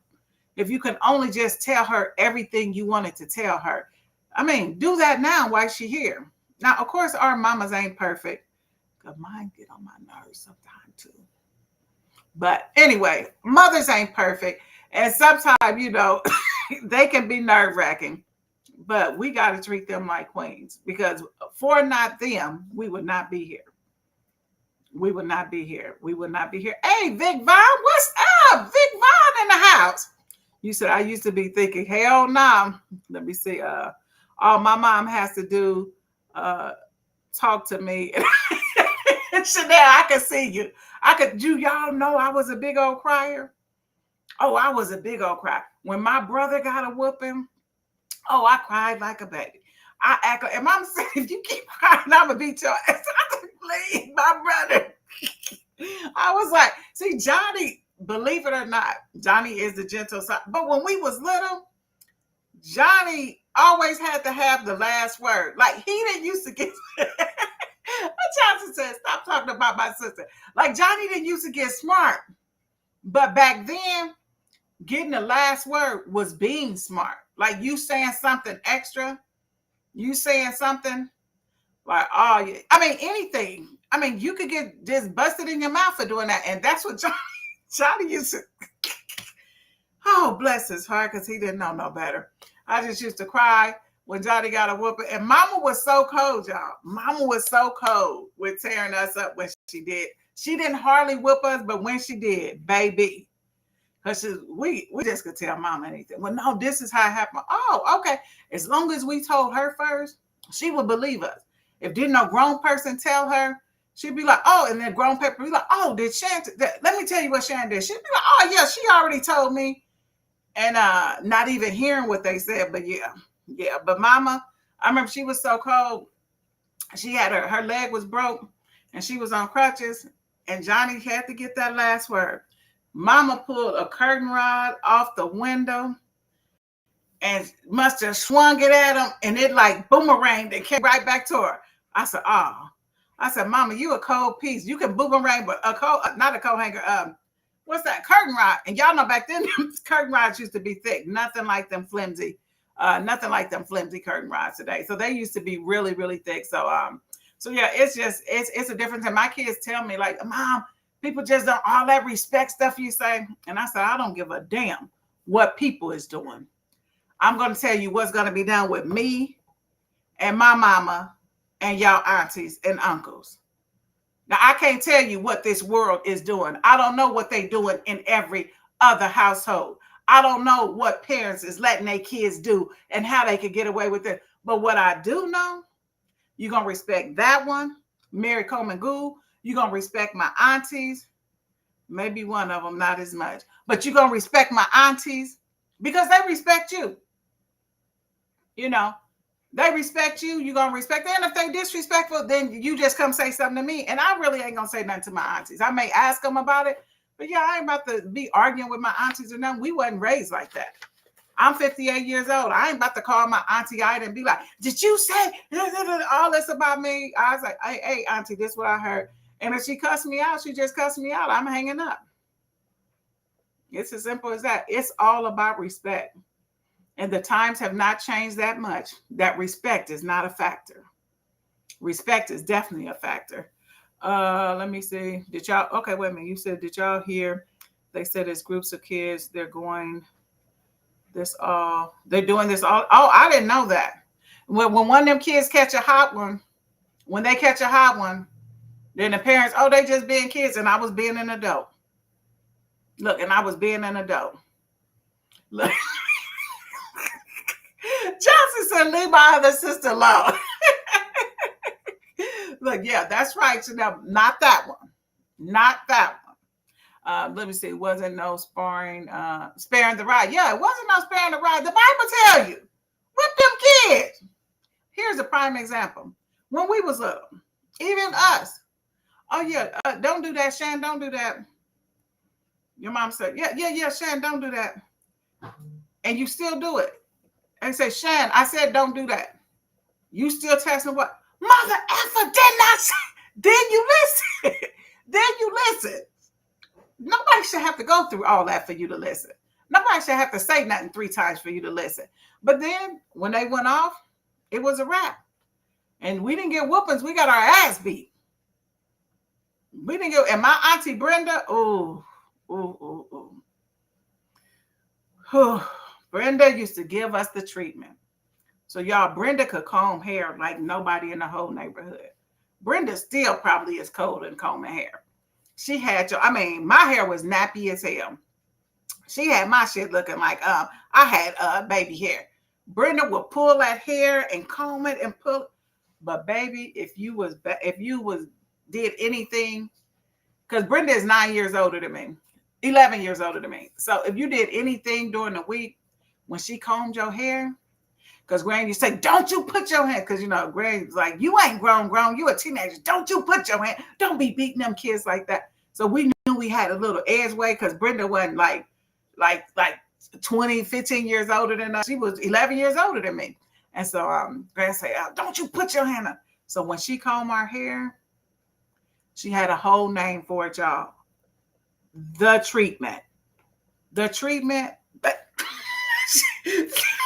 if you can only just tell her everything you wanted to tell her, I mean, do that now while she's here. Now, of course, our mamas ain't perfect. Because mine get on my nerves sometimes too. But anyway, mothers ain't perfect. And sometimes, you know, they can be nerve-wracking. But we got to treat them like queens. Because for not them, we would not be here. We would not be here. We would not be here. Hey, Vic Vaughn, what's up? Vic Vaughn in the house. You said, I used to be thinking, hell no. Nah. Let me see. All my mom has to do, talk to me. Chanel, I can see you. Y'all know I was a big old crier. Oh, I was a big old crier. When my brother got a whooping, oh, I cried like a baby. I act like, and mom said, if you keep crying, I'm gonna beat your ass. I said, please, my brother. I was like, see, Johnny, believe it or not, Johnny is the gentle side. But when we was little, Johnny always had to have the last word. Like he didn't used to get. Johnson said, "Stop talking about my sister." Like Johnny didn't used to get smart, but back then, getting the last word was being smart. Like you saying something extra, you saying something like, "Oh, yeah." I mean, anything. I mean, you could get just busted in your mouth for doing that, and that's what Johnny used to. Oh, bless his heart, because he didn't know no better. I just used to cry when Johnny got a whooping. And mama was so cold, y'all. Mama was so cold with tearing us up when she did. She didn't hardly whoop us, but when she did, baby. Because we just could tell mama anything. Well, no, this is how it happened. Oh, okay. As long as we told her first, she would believe us. If didn't no grown person tell her, she'd be like, oh, and then grown people be like, oh, did Shan, let me tell you what Shan did. She'd be like, oh, yeah, she already told me. And not even hearing what they said, but yeah. But mama, I remember she was so cold. She had her leg was broke and she was on crutches and Johnny had to get that last word. Mama pulled a curtain rod off the window and must have swung it at him and it like boomeranged and came right back to her. I said, oh. I said, mama, you a cold piece. You can boomerang, but not a coat hanger, what's that? Curtain rod. And y'all know back then, curtain rods used to be thick. Nothing like them flimsy curtain rods today. So they used to be really, really thick. So yeah, it's a difference. And my kids tell me like, mom, people just don't all that respect stuff you say. And I said, I don't give a damn what people is doing. I'm going to tell you what's going to be done with me and my mama and y'all aunties and uncles. Now, I can't tell you what this world is doing. I don't know what they're doing in every other household. I don't know what parents is letting their kids do and how they could get away with it. But what I do know, you're going to respect that one, Mary Coleman Gould. You're going to respect my aunties. Maybe one of them, not as much. But you're going to respect my aunties because they respect you. You know, They respect you, you're going to respect them. And if they disrespectful, then you just come say something to me. And I really ain't going to say nothing to my aunties. I may ask them about it, but yeah, I ain't about to be arguing with my aunties or nothing. We wasn't raised like that. I'm 58 years old. I ain't about to call my auntie Ida and be like, did you say all this about me? I was like, hey, auntie, this is what I heard. And if she cussed me out, she just cussed me out. I'm hanging up. It's as simple as that. It's all about respect. And the times have not changed that much. That respect is not a factor. Respect is definitely a factor. Let me see. Did y'all, okay, wait a minute. You said, did y'all hear? They said it's groups of kids. They're doing this all. Oh, I didn't know that. When one of them kids catch a hot one, when they catch a hot one, then the parents, oh, they just being kids. And I was being an adult. Look, and I was being an adult. Look. Johnson said, leave my other sister alone. Look, yeah, that's right. So now, not that one. Not that one. Let me see. Wasn't no sparing the rod. Yeah, it wasn't no sparing the rod. The Bible tell you, whip them kids. Here's a prime example. When we was little, even us. Oh, yeah, don't do that, Shan. Don't do that. Your mom said, yeah, Shan, don't do that. And you still do it. And say, Shan, I said, don't do that. You still text me what? Mother effer did not say. Then you listen. Then you listen. Nobody should have to go through all that for you to listen. Nobody should have to say nothing 3 times for you to listen. But then when they went off, it was a wrap. And we didn't get whoopings. We got our ass beat. We didn't get, and my auntie Brenda, Brenda used to give us the treatment. So y'all, Brenda could comb hair like nobody in the whole neighborhood. Brenda still probably is cold in combing hair. She had my hair was nappy as hell. She had my shit looking like I had baby hair. Brenda would pull that hair and comb it and pull. But baby, if you did anything, because Brenda is 9 years older than me, 11 years older than me. So if you did anything during the week, when she combed your hair, because Granny used to say, don't you put your hand, because Granny's like, you ain't grown, you a teenager. Don't you put your hand, don't be beating them kids like that. So we knew we had a little edge way because Brenda wasn't like 20, 15 years older than us. She was 11 years older than me. And so Granny said, don't you put your hand up. So when she combed our hair, she had a whole name for it, y'all. The treatment.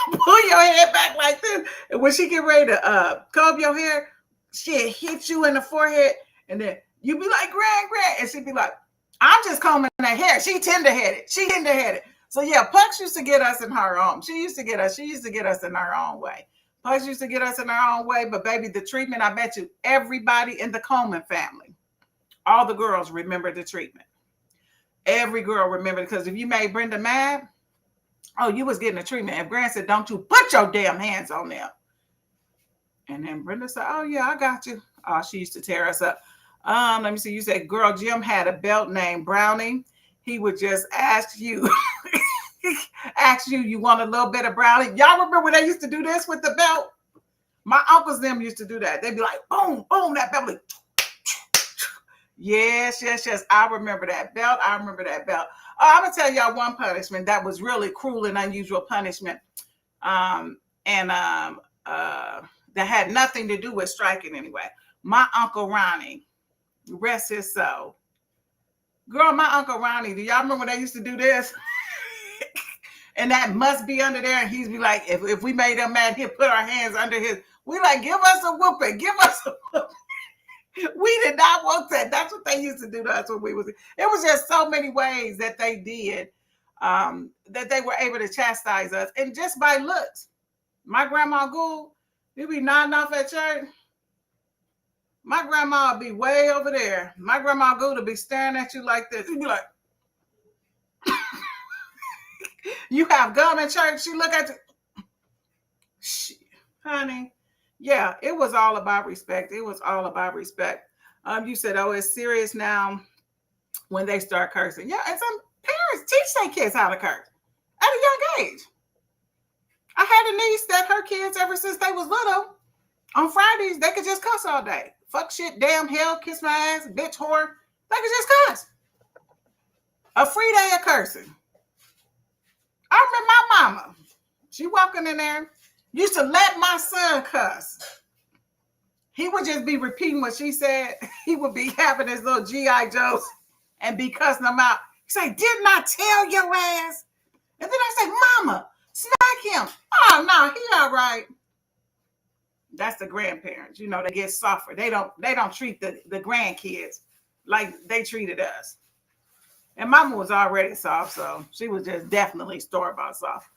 Pull your hair back like this. And when she get ready to comb your hair, she'll hit you in the forehead. And then you be like, Gran. And she'd be like, I'm just combing that hair. She tender-headed. So yeah, Pucks used to get us in her own. She used to get us in her own way. Pucks used to get us in her own way. But baby, the treatment, I bet you everybody in the Coleman family, all the girls remember the treatment. Every girl remembered, because if you made Brenda mad, oh, you was getting a treatment. If Grant said, don't you put your damn hands on them. And then Brenda said, oh, yeah, I got you. Oh, she used to tear us up. Let me see. You said, girl, Jim had a belt named Brownie. He would just ask you, you want a little bit of brownie? Y'all remember when they used to do this with the belt? My uncles them used to do that. They'd be like, boom, boom, that belt. Like, yes. I remember that belt. I'm going to tell y'all one punishment that was really cruel and unusual punishment. That had nothing to do with striking anyway. My Uncle Ronnie, rest his soul. Girl, my Uncle Ronnie, do y'all remember when they used to do this? And that must be under there. And he'd be like, if we made him mad, he'd put our hands under his. We like, give us a whooping. We did not want that. That's what they used to do to us when we was. It was just so many ways that they did, that they were able to chastise us, and just by looks. My grandma Gould, you'd be nodding off at church. My grandma would be way over there. My grandma Gould would be staring at you like this. You'd be like, you have gum in church. She look at you, shit, honey. Yeah, it was all about respect. You said, oh, it's serious now when they start cursing. Yeah, and some parents teach their kids how to curse at a young age. I had a niece that her kids, ever since they was little, on Fridays, they could just cuss all day. Fuck, shit, damn, hell, kiss my ass, bitch, whore. They could just cuss. A free day of cursing. I remember my mama. She walking in there, used to let my son cuss. He would just be repeating what she said. He would be having his little G.I. Joes and be cussing them out. He's like, didn't I tell your ass? And then I said, Mama, smack him. Oh, no, he all right. That's the grandparents. You know, they get softer. They don't treat the grandkids like they treated us. And Mama was already soft, so she was just definitely store-bought soft.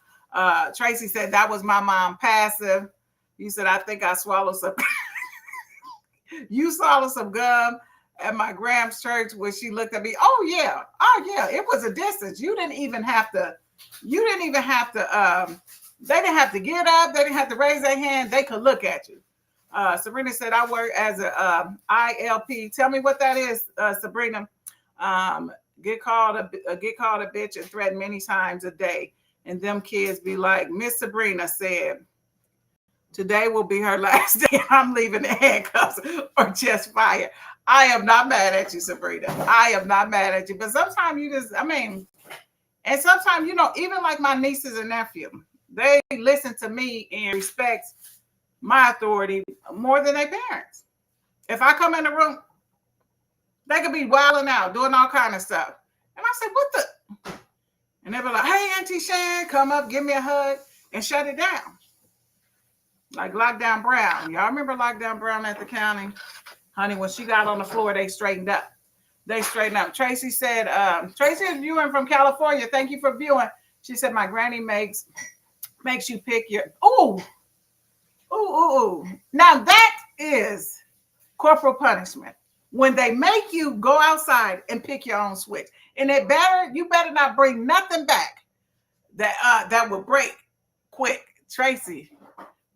Tracy said, that was my mom, passive. You said, I think I swallowed some. You swallowed some gum at my Gram's church when she looked at me. Oh yeah. It was a distance. You didn't even have to, they didn't have to get up. They didn't have to raise their hand. They could look at you. Sabrina said, I work as a ILP. Tell me what that is, Sabrina. Get called a bitch and threatened many times a day. And them kids be like, Miss Sabrina said, today will be her last day. I'm leaving the handcuffs or just fire. I am not mad at you, Sabrina. I am not mad at you. But sometimes and sometimes, even like my nieces and nephew, they listen to me and respect my authority more than their parents. If I come in the room, they could be wilding out, doing all kind of stuff. And I said, what the? And they be like, hey, Auntie Shan, come up, give me a hug, and shut it down. Like Lockdown Brown. Y'all remember Lockdown Brown at the county? Honey, when she got on the floor, they straightened up. Tracy said, Tracy is viewing from California. Thank you for viewing. She said, my granny makes you pick your, ooh. Now that is corporal punishment. When they make you go outside and pick your own switch. And you better not bring nothing back that will break quick. Tracy.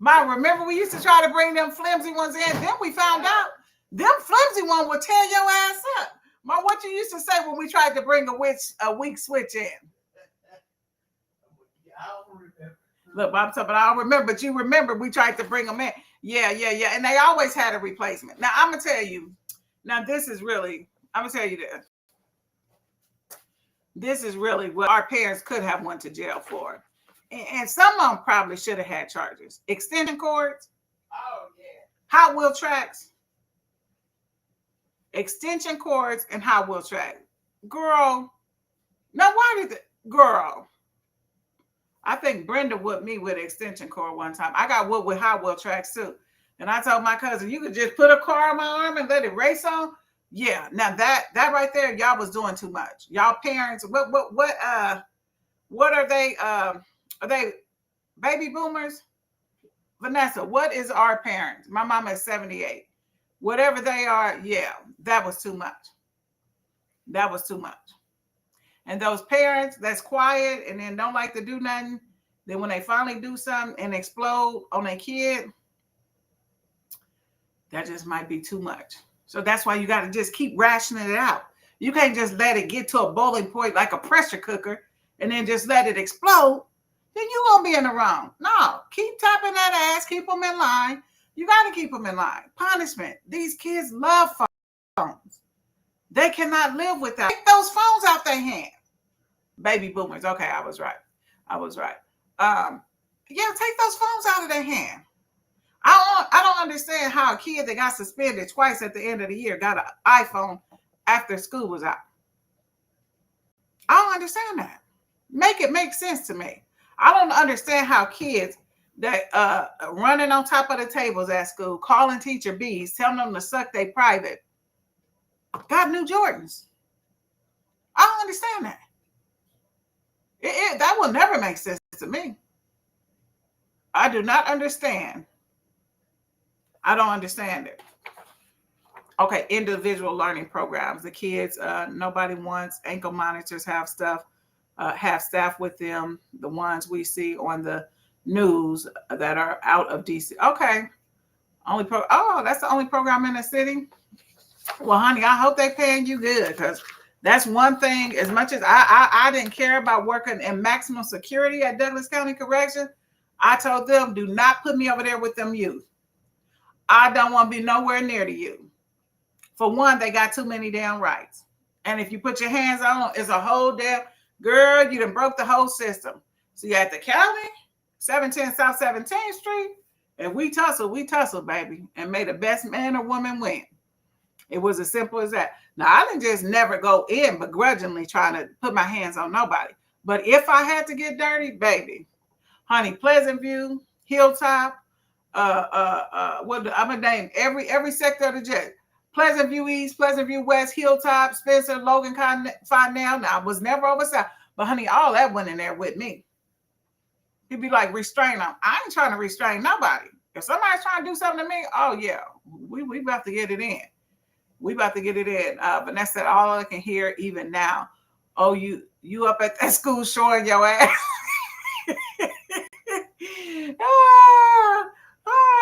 Remember we used to try to bring them flimsy ones in. Then we found out them flimsy ones would tear your ass up. What you used to say when we tried to bring a weak switch in? Look, I'm talking, but I don't remember. But you remember we tried to bring them in. Yeah. And they always had a replacement. Now I'm gonna tell you. Now I'm gonna tell you this. This is really what our parents could have went to jail for. And some of them probably should have had charges. Extension cords. Oh, yeah. Hot wheel tracks. Extension cords and Hot wheel tracks. Girl. Now, girl. I think Brenda whooped me with an extension cord one time. I got whooped with Hot wheel tracks too. And I told my cousin, you could just put a car on my arm and let it race on. Yeah. Now that right there, y'all was doing too much. Y'all parents, what are they? Are they baby boomers? Vanessa, what is our parents? My mama is 78. Whatever they are, yeah, that was too much. That was too much. And those parents that's quiet and then don't like to do nothing, then when they finally do something and explode on their kid, that just might be too much. So that's why you got to just keep rationing it out. You can't just let it get to a boiling point like a pressure cooker and then just let it explode. Then you're going to be in the wrong. No, keep tapping that ass. Keep them in line. You got to keep them in line. Punishment. These kids love phones. They cannot live without. Take those phones out their hand. Baby boomers. Okay, I was right. Yeah, take those phones out of their hand. I don't understand how a kid that got suspended twice at the end of the year got an iPhone after school was out. I don't understand that. Make it make sense to me. I don't understand how kids that running on top of the tables at school, calling teacher bees, telling them to suck their private, got new Jordans. I don't understand that. That will never make sense to me. I do not understand. I don't understand it. Okay, individual learning programs. The kids, nobody wants ankle monitors, have staff with them. The ones we see on the news that are out of DC. Okay, that's the only program in the city. Well, honey, I hope they're paying you good, because that's one thing. As much as I didn't care about working in maximum security at Douglas County Correction, I told them, do not put me over there with them youth. I don't want to be nowhere near to you. For one, they got too many damn rights. And if you put your hands on them, it's a whole damn, girl, you done broke the whole system. So you at the county, 710 South 17th Street, and we tussle, baby, and may the best man or woman win. It was as simple as that. Now, I didn't just never go in begrudgingly trying to put my hands on nobody. But if I had to get dirty, baby, honey, Pleasant View, Hilltop, I'm gonna name every sector of the jet. Pleasant View East, Pleasant View West, Hilltop, Spencer, Logan, Fontanelle. Now, I was never over south, but honey, all that went in there with me. He'd be like, restrain them. I ain't trying to restrain nobody. If somebody's trying to do something to me, oh yeah, we about to get it in. We about to get it in. Vanessa said, all I can hear even now, oh, you up at that school showing your ass.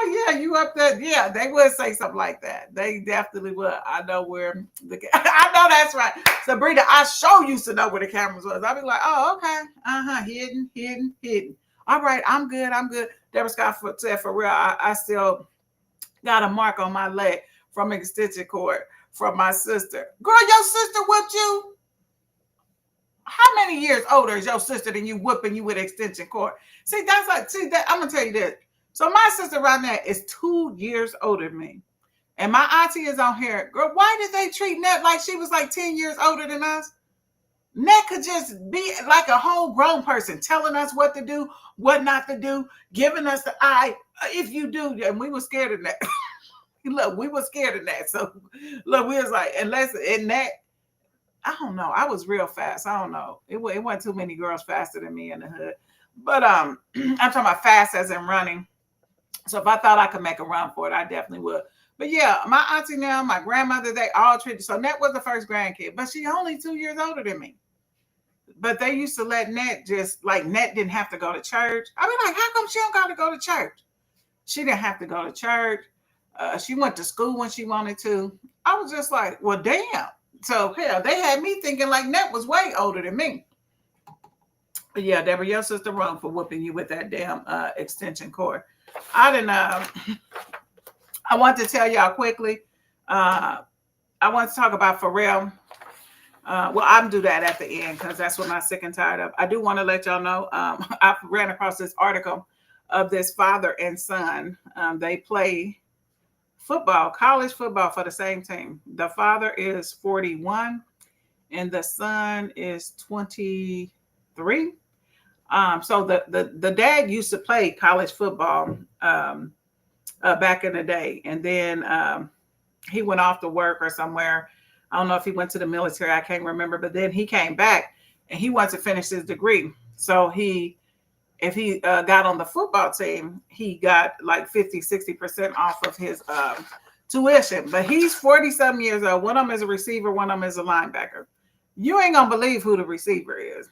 Yeah, you up there. Yeah, they would say something like that. They definitely would. I know where I know that's right. Sabrina, I sure used to know where the cameras was. I'd be like, oh, okay. Hidden. All right, I'm good. Deborah Scott said, for real, I still got a mark on my leg from extension cord from my sister. Girl, your sister whipped you? How many years older is your sister than you whooping you with extension cord? See, that I'm gonna tell you this. So my sister right now is 2 years older than me. And my auntie is on here. Girl, why did they treat Net like she was like 10 years older than us? Net could just be like a whole grown person telling us what to do, what not to do, giving us the eye. If you do, and we were scared of that. Look, we were scared of that. So look, we was like, unless in that, I don't know. I was real fast. I don't know. It wasn't too many girls faster than me in the hood. But I'm talking about fast as in running. So if I thought I could make a run for it, I definitely would. But yeah, my auntie now, my grandmother, they all treated. So Net was the first grandkid, but she only 2 years older than me. But they used to let Net Net didn't have to go to church. I mean, like, how come she don't got to go to church? She didn't have to go to church. She went to school when she wanted to. I was just like, well, damn. So hell, they had me thinking like Net was way older than me. But yeah, Deborah, your sister wrong for whooping you with that damn extension cord. I want to tell y'all quickly. I want to talk about Pharrell. Well, I'm do that at the end because that's what I'm sick and tired of. I do want to let y'all know. I ran across this article of this father and son. They play football, college football for the same team. The father is 41 and the son is 23. So the dad used to play college football back in the day. And then he went off to work or somewhere. I don't know if he went to the military. I can't remember. But then he came back and he wanted to finish his degree. So if he got on the football team, he got like 50-60% off of his tuition. But he's 40-something years old. One of them is a receiver. One of them is a linebacker. You ain't going to believe who the receiver is.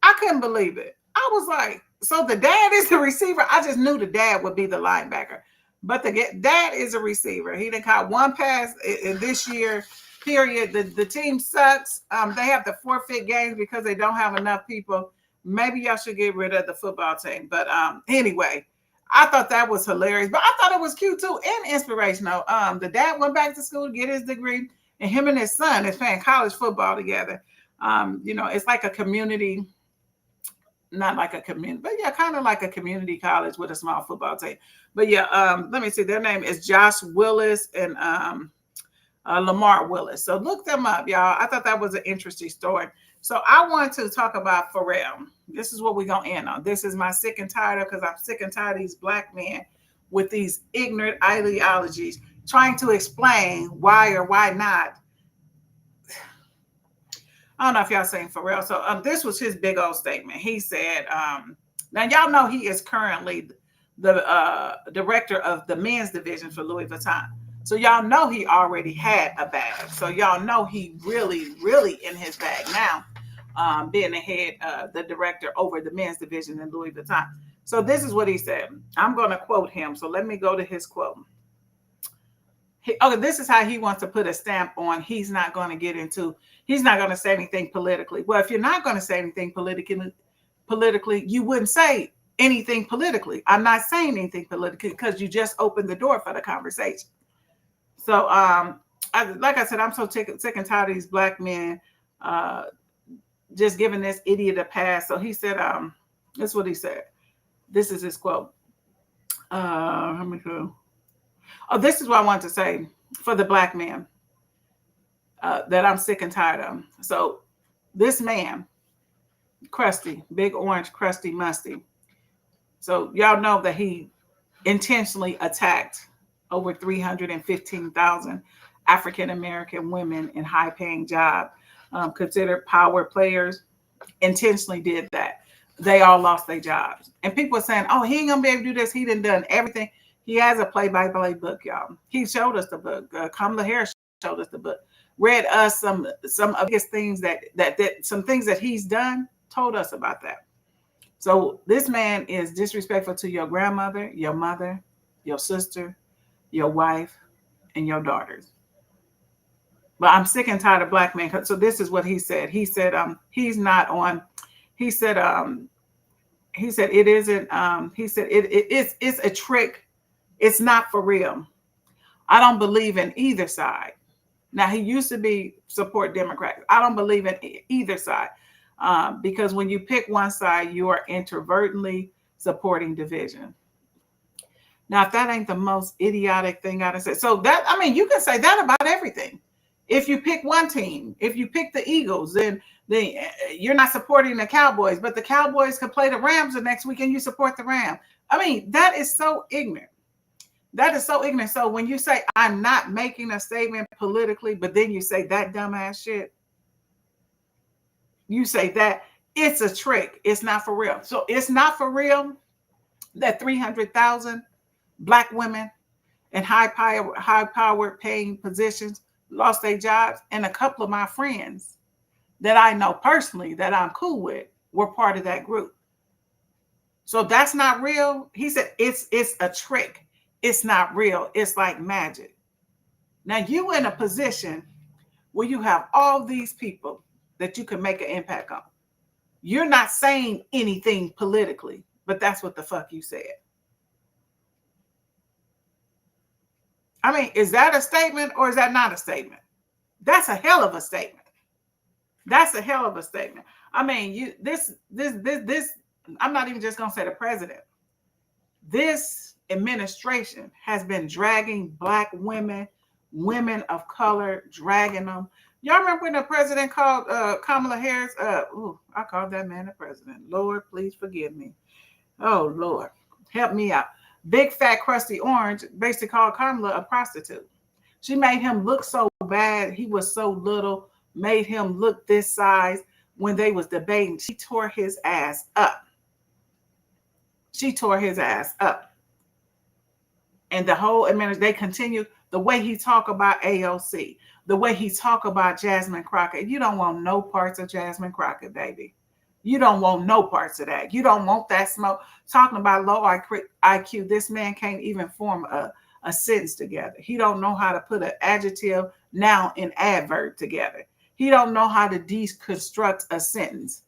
I couldn't believe it. I was like, so the dad is the receiver. I just knew the dad would be the linebacker. But the dad is a receiver. He done caught one pass in this year, period. The team sucks. They have to forfeit games because they don't have enough people. Maybe y'all should get rid of the football team. But anyway, I thought that was hilarious. But I thought it was cute too and inspirational. The dad went back to school to get his degree, and him and his son is playing college football together. It's like a community, not like a community, but yeah, kind of like a community college with a small football team. But yeah, let me see. Their name is Josh Willis and Lamar Willis. So look them up, y'all. I thought that was an interesting story. So I want to talk about Pharrell. This is what we're going to end on. This is my sick and tired of, because I'm sick and tired of these black men with these ignorant ideologies trying to explain why or why not. I don't know if y'all seen Pharrell. So this was his big old statement. He said, now y'all know he is currently the director of the men's division for Louis Vuitton. So y'all know he already had a bag. So y'all know he really, really in his bag now, being the director over the men's division in Louis Vuitton. So this is what he said. I'm going to quote him. So let me go to his quote. This is how he wants to put a stamp on. He's not going to say anything politically. Well, if you're not going to say anything politically, you wouldn't say anything politically. I'm not saying anything politically because you just opened the door for the conversation. So, like I said, I'm so sick and tired of these black men just giving this idiot a pass. So he said, this is what he said. This is his quote. Let me go. Oh, this is what I want to say for the black man that I'm sick and tired of. So this man, crusty, big orange, crusty, musty. So y'all know that he intentionally attacked over 315,000 African-American women in high-paying jobs, considered power players, intentionally did that. They all lost their jobs. And people are saying, oh, he ain't going to be able to do this. He done everything. He has a play-by-play book, y'all. He showed us the book. Kamala Harris showed us the book. Read us some of his things that some things that he's done, told us about that. So this man is disrespectful to your grandmother, your mother, your sister, your wife, and your daughters. But I'm sick and tired of black men. So this is what he said. He said, he's not on. He said it isn't. He said it's a trick. It's not for real. I don't believe in either side. Now he used to be support Democrats. I don't believe in either side because when you pick one side, you are inadvertently supporting division. Now, if that ain't the most idiotic thing I'd say, so that, I mean, you can say that about everything. If you pick one team, if you pick the Eagles, then you're not supporting the Cowboys, but the Cowboys can play the Rams the next week and you support the Rams. I mean, that is so ignorant. That is so ignorant. So when you say, I'm not making a statement politically, but then you say that dumbass shit, you say that it's a trick. It's not for real. So it's not for real that 300,000 Black women in high power paying positions lost their jobs, and a couple of my friends that I know personally that I'm cool with were part of that group. So that's not real. He said it's a trick. It's not real. It's like magic. Now you in a position where you have all these people that you can make an impact on. You're not saying anything politically, but that's what the fuck you said. I mean, is that a statement or is that not a statement? That's a hell of a statement. That's a hell of a statement. I mean, this, I'm not even just going to say the president. This administration has been dragging Black women, women of color, dragging them. Y'all remember when the president called Kamala Harris? I called that man the president. Lord, please forgive me. Oh, Lord, help me out. Big, fat, crusty orange basically called Kamala a prostitute. She made him look so bad. He was so little, made him look this size when they was debating. She tore his ass up. She tore his ass up. And the whole administration, they continued the way he talk about AOC, the way he talk about Jasmine Crockett. You don't want no parts of Jasmine Crockett, baby. You don't want no parts of that. You don't want that smoke. Talking about low IQ, this man can't even form a sentence together. He don't know how to put an adjective, noun, and adverb together. He don't know how to deconstruct a sentence.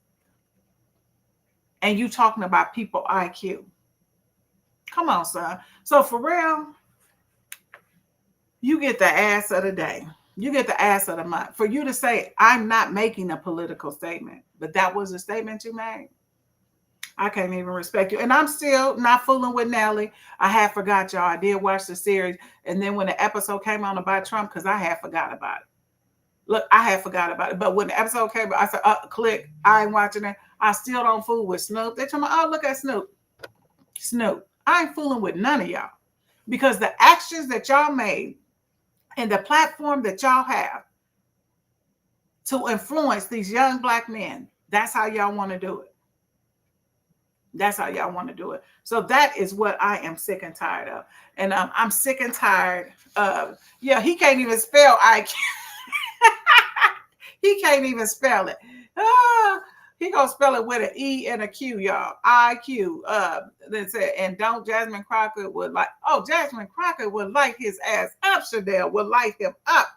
And you talking about people IQ. Come on, son. So for real, you get the ass of the day. You get the ass of the month. For you to say, I'm not making a political statement, but that was a statement you made. I can't even respect you. And I'm still not fooling with Nelly. I had forgot, y'all. I did watch the series. And then when the episode came on about Trump, because I had forgot about it. Look, I had forgot about it. But when the episode came, I said, click. I ain't watching it. I still don't fool with Snoop. They tell me, oh, look at Snoop. Snoop. I ain't fooling with none of y'all. Because the actions that y'all made and the platform that y'all have to influence these young Black men, that's how y'all want to do it. That's how y'all want to do it. So that is what I am sick and tired of. And I'm sick and tired of, he can't even spell IQ. He can't even spell it. He gonna spell it with an E and a Q, y'all. IQ. And don't Jasmine Crockett would like, Jasmine Crockett would light his ass up. Chanel would light him up.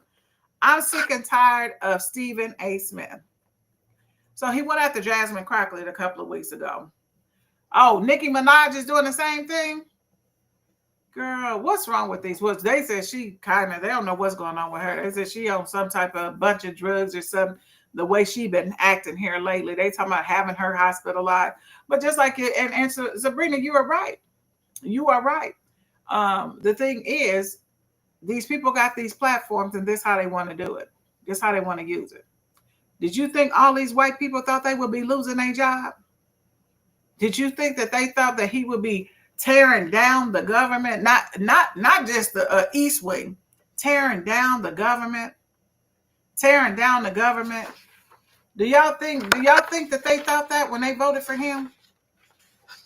I'm sick and tired of Stephen A. Smith. So he went after Jasmine Crockett a couple of weeks ago. Oh, Nicki Minaj is doing the same thing. Girl, what's wrong with these? Well, they said she they don't know what's going on with her. They said she on some type of bunch of drugs or something. The way she been acting here lately, they talking about having her hospitalized. But just like it, and Sabrina, you are right. You are right. The thing is, these people got these platforms, and this how they want to do it. This how they want to use it. Did you think all these white people thought they would be losing their job? Did you think that they thought that he would be tearing down the government? Not just the East Wing, tearing down the government, tearing down the government. Do y'all think that they thought that when they voted for him?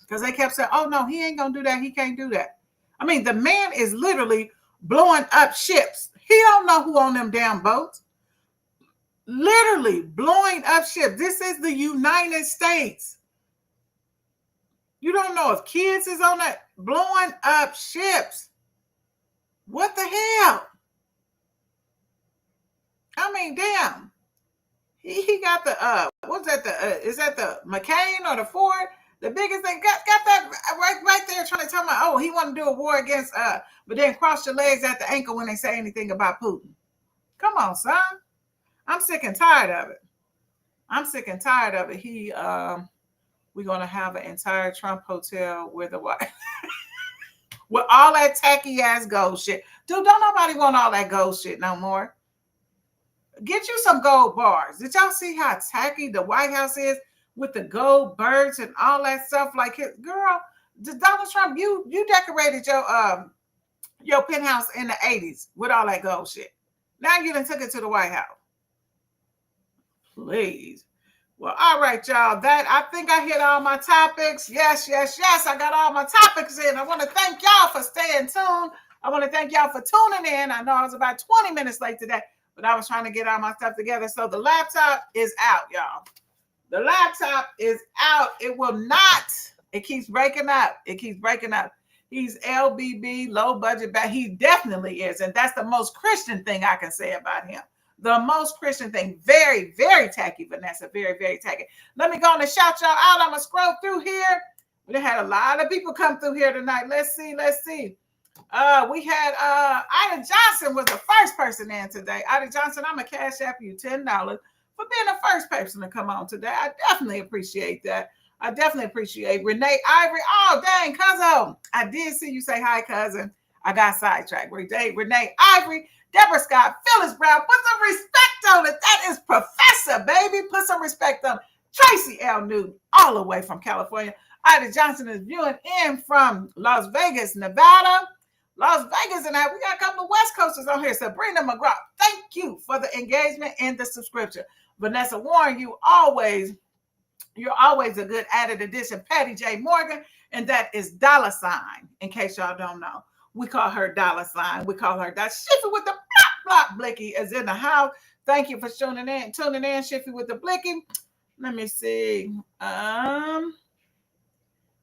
Because they kept saying, "Oh no, he ain't gonna do that. He can't do that." I mean, the man is literally blowing up ships. He don't know who on them damn boats. Literally blowing up ships. This is the United States. You don't know if kids is on that blowing up ships. What the hell? I mean, damn. He got the what's that? Is that the McCain or the Ford? The biggest thing got that right there trying to tell me, oh, he want to do a war against but then cross your legs at the ankle when they say anything about Putin. Come on, son. I'm sick and tired of it. I'm sick and tired of it. We're gonna have an entire Trump hotel with a wife. With all that tacky ass gold shit. Dude, don't nobody want all that gold shit no more. Get you some gold bars. Did y'all see how tacky the White House is with the gold birds and all that stuff? Like, girl, Donald Trump, you decorated your penthouse in the 80s with all that gold shit. Now you done took it to the White House. Please. Well, all right, y'all. I think I hit all my topics. Yes. I got all my topics in. I want to thank y'all for staying tuned. I want to thank y'all for tuning in. I know I was about 20 minutes late today, but I was trying to get all my stuff together. So the laptop is out, y'all. The laptop is out. It will not. It keeps breaking up. He's LBB, low budget back. He definitely is. And that's the most Christian thing I can say about him. The most Christian thing. Very, very tacky, Vanessa. Very, very tacky. Let me go on and shout y'all out. I'm going to scroll through here. We had a lot of people come through here tonight. Let's see. We had Ida Johnson was the first person in today. Ida Johnson, I'm going to cash app you $10 for being the first person to come on today. I definitely appreciate that. I definitely appreciate Renee Ivory. Oh, dang, cousin. I did see you say hi, cousin. I got sidetracked. Renee Ivory. Deborah Scott, Phyllis Brown, put some respect on it. That is Professor, baby. Put some respect on it. Tracy L. Newton, all the way from California. Ida Johnson is viewing in from Las Vegas, Nevada. Las Vegas, and we got a couple of West Coasters on here. Sabrina McGraw, thank you for the engagement and the subscription. Vanessa Warren, you're always a good added addition. Patty J. Morgan, and that is $, in case y'all don't know. We call her $. We call her that. Shiffy with the block blicky is in the house. Thank you for tuning in. Shiffy with the blicky. Let me see. I'm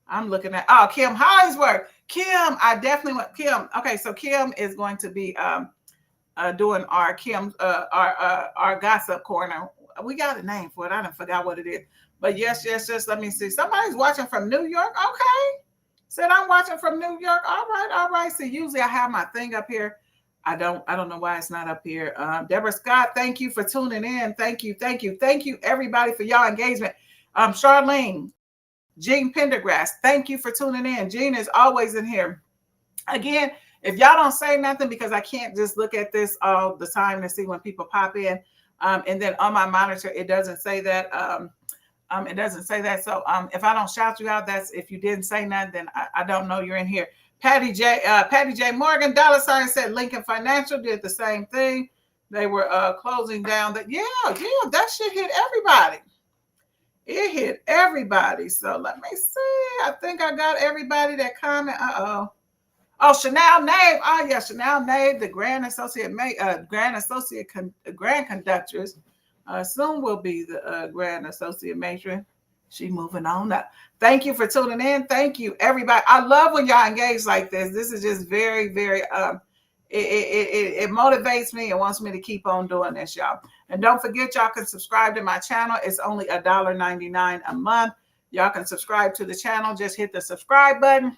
looking at Kim Hollingsworth. Kim, I definitely want Kim. Okay, so Kim is going to be doing our our gossip corner. We got a name for it. I done forgot what it is. But yes. Let me see. Somebody's watching from New York. Okay. Said I'm watching from New York. All right. So usually I have my thing up here. I don't know why it's not up here. Deborah Scott, thank you for tuning in. Thank you, everybody, for y'all engagement. Charlene, Jean Pendergrass, thank you for tuning in. Jean is always in here. Again, if y'all don't say nothing, because I can't just look at this all the time to see when people pop in. And then on my monitor, it doesn't say that. It doesn't say that. So if I don't shout you out, that's if you didn't say nothing, then I don't know you're in here. Patty J. Morgan, $ said Lincoln Financial did the same thing. They were closing down that. Yeah, that shit hit everybody. It hit everybody. So let me see. I think I got everybody that comment. Oh, Chanel Nave. Oh, yeah, Chanel Nave, the Grand Conductress. Soon will be the Grand Associate Matron. She moving on up. Thank you for tuning in. Thank you, everybody. I love when y'all engage like this. This is just very, very, it motivates me and wants me to keep on doing this, y'all. And don't forget, y'all can subscribe to my channel. It's only $1.99 a month. Y'all can subscribe to the channel. Just hit the subscribe button.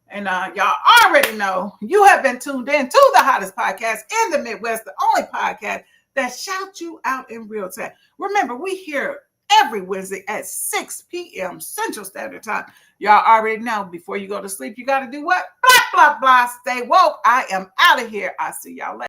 And y'all already know you have been tuned in to the hottest podcast in the Midwest, the only podcast that shouts you out in real time. Remember, we here every Wednesday at 6 p.m. Central Standard Time. Y'all already know, before you go to sleep, you got to do what? Blah, blah, blah. Stay woke. I am out of here. I'll see y'all later.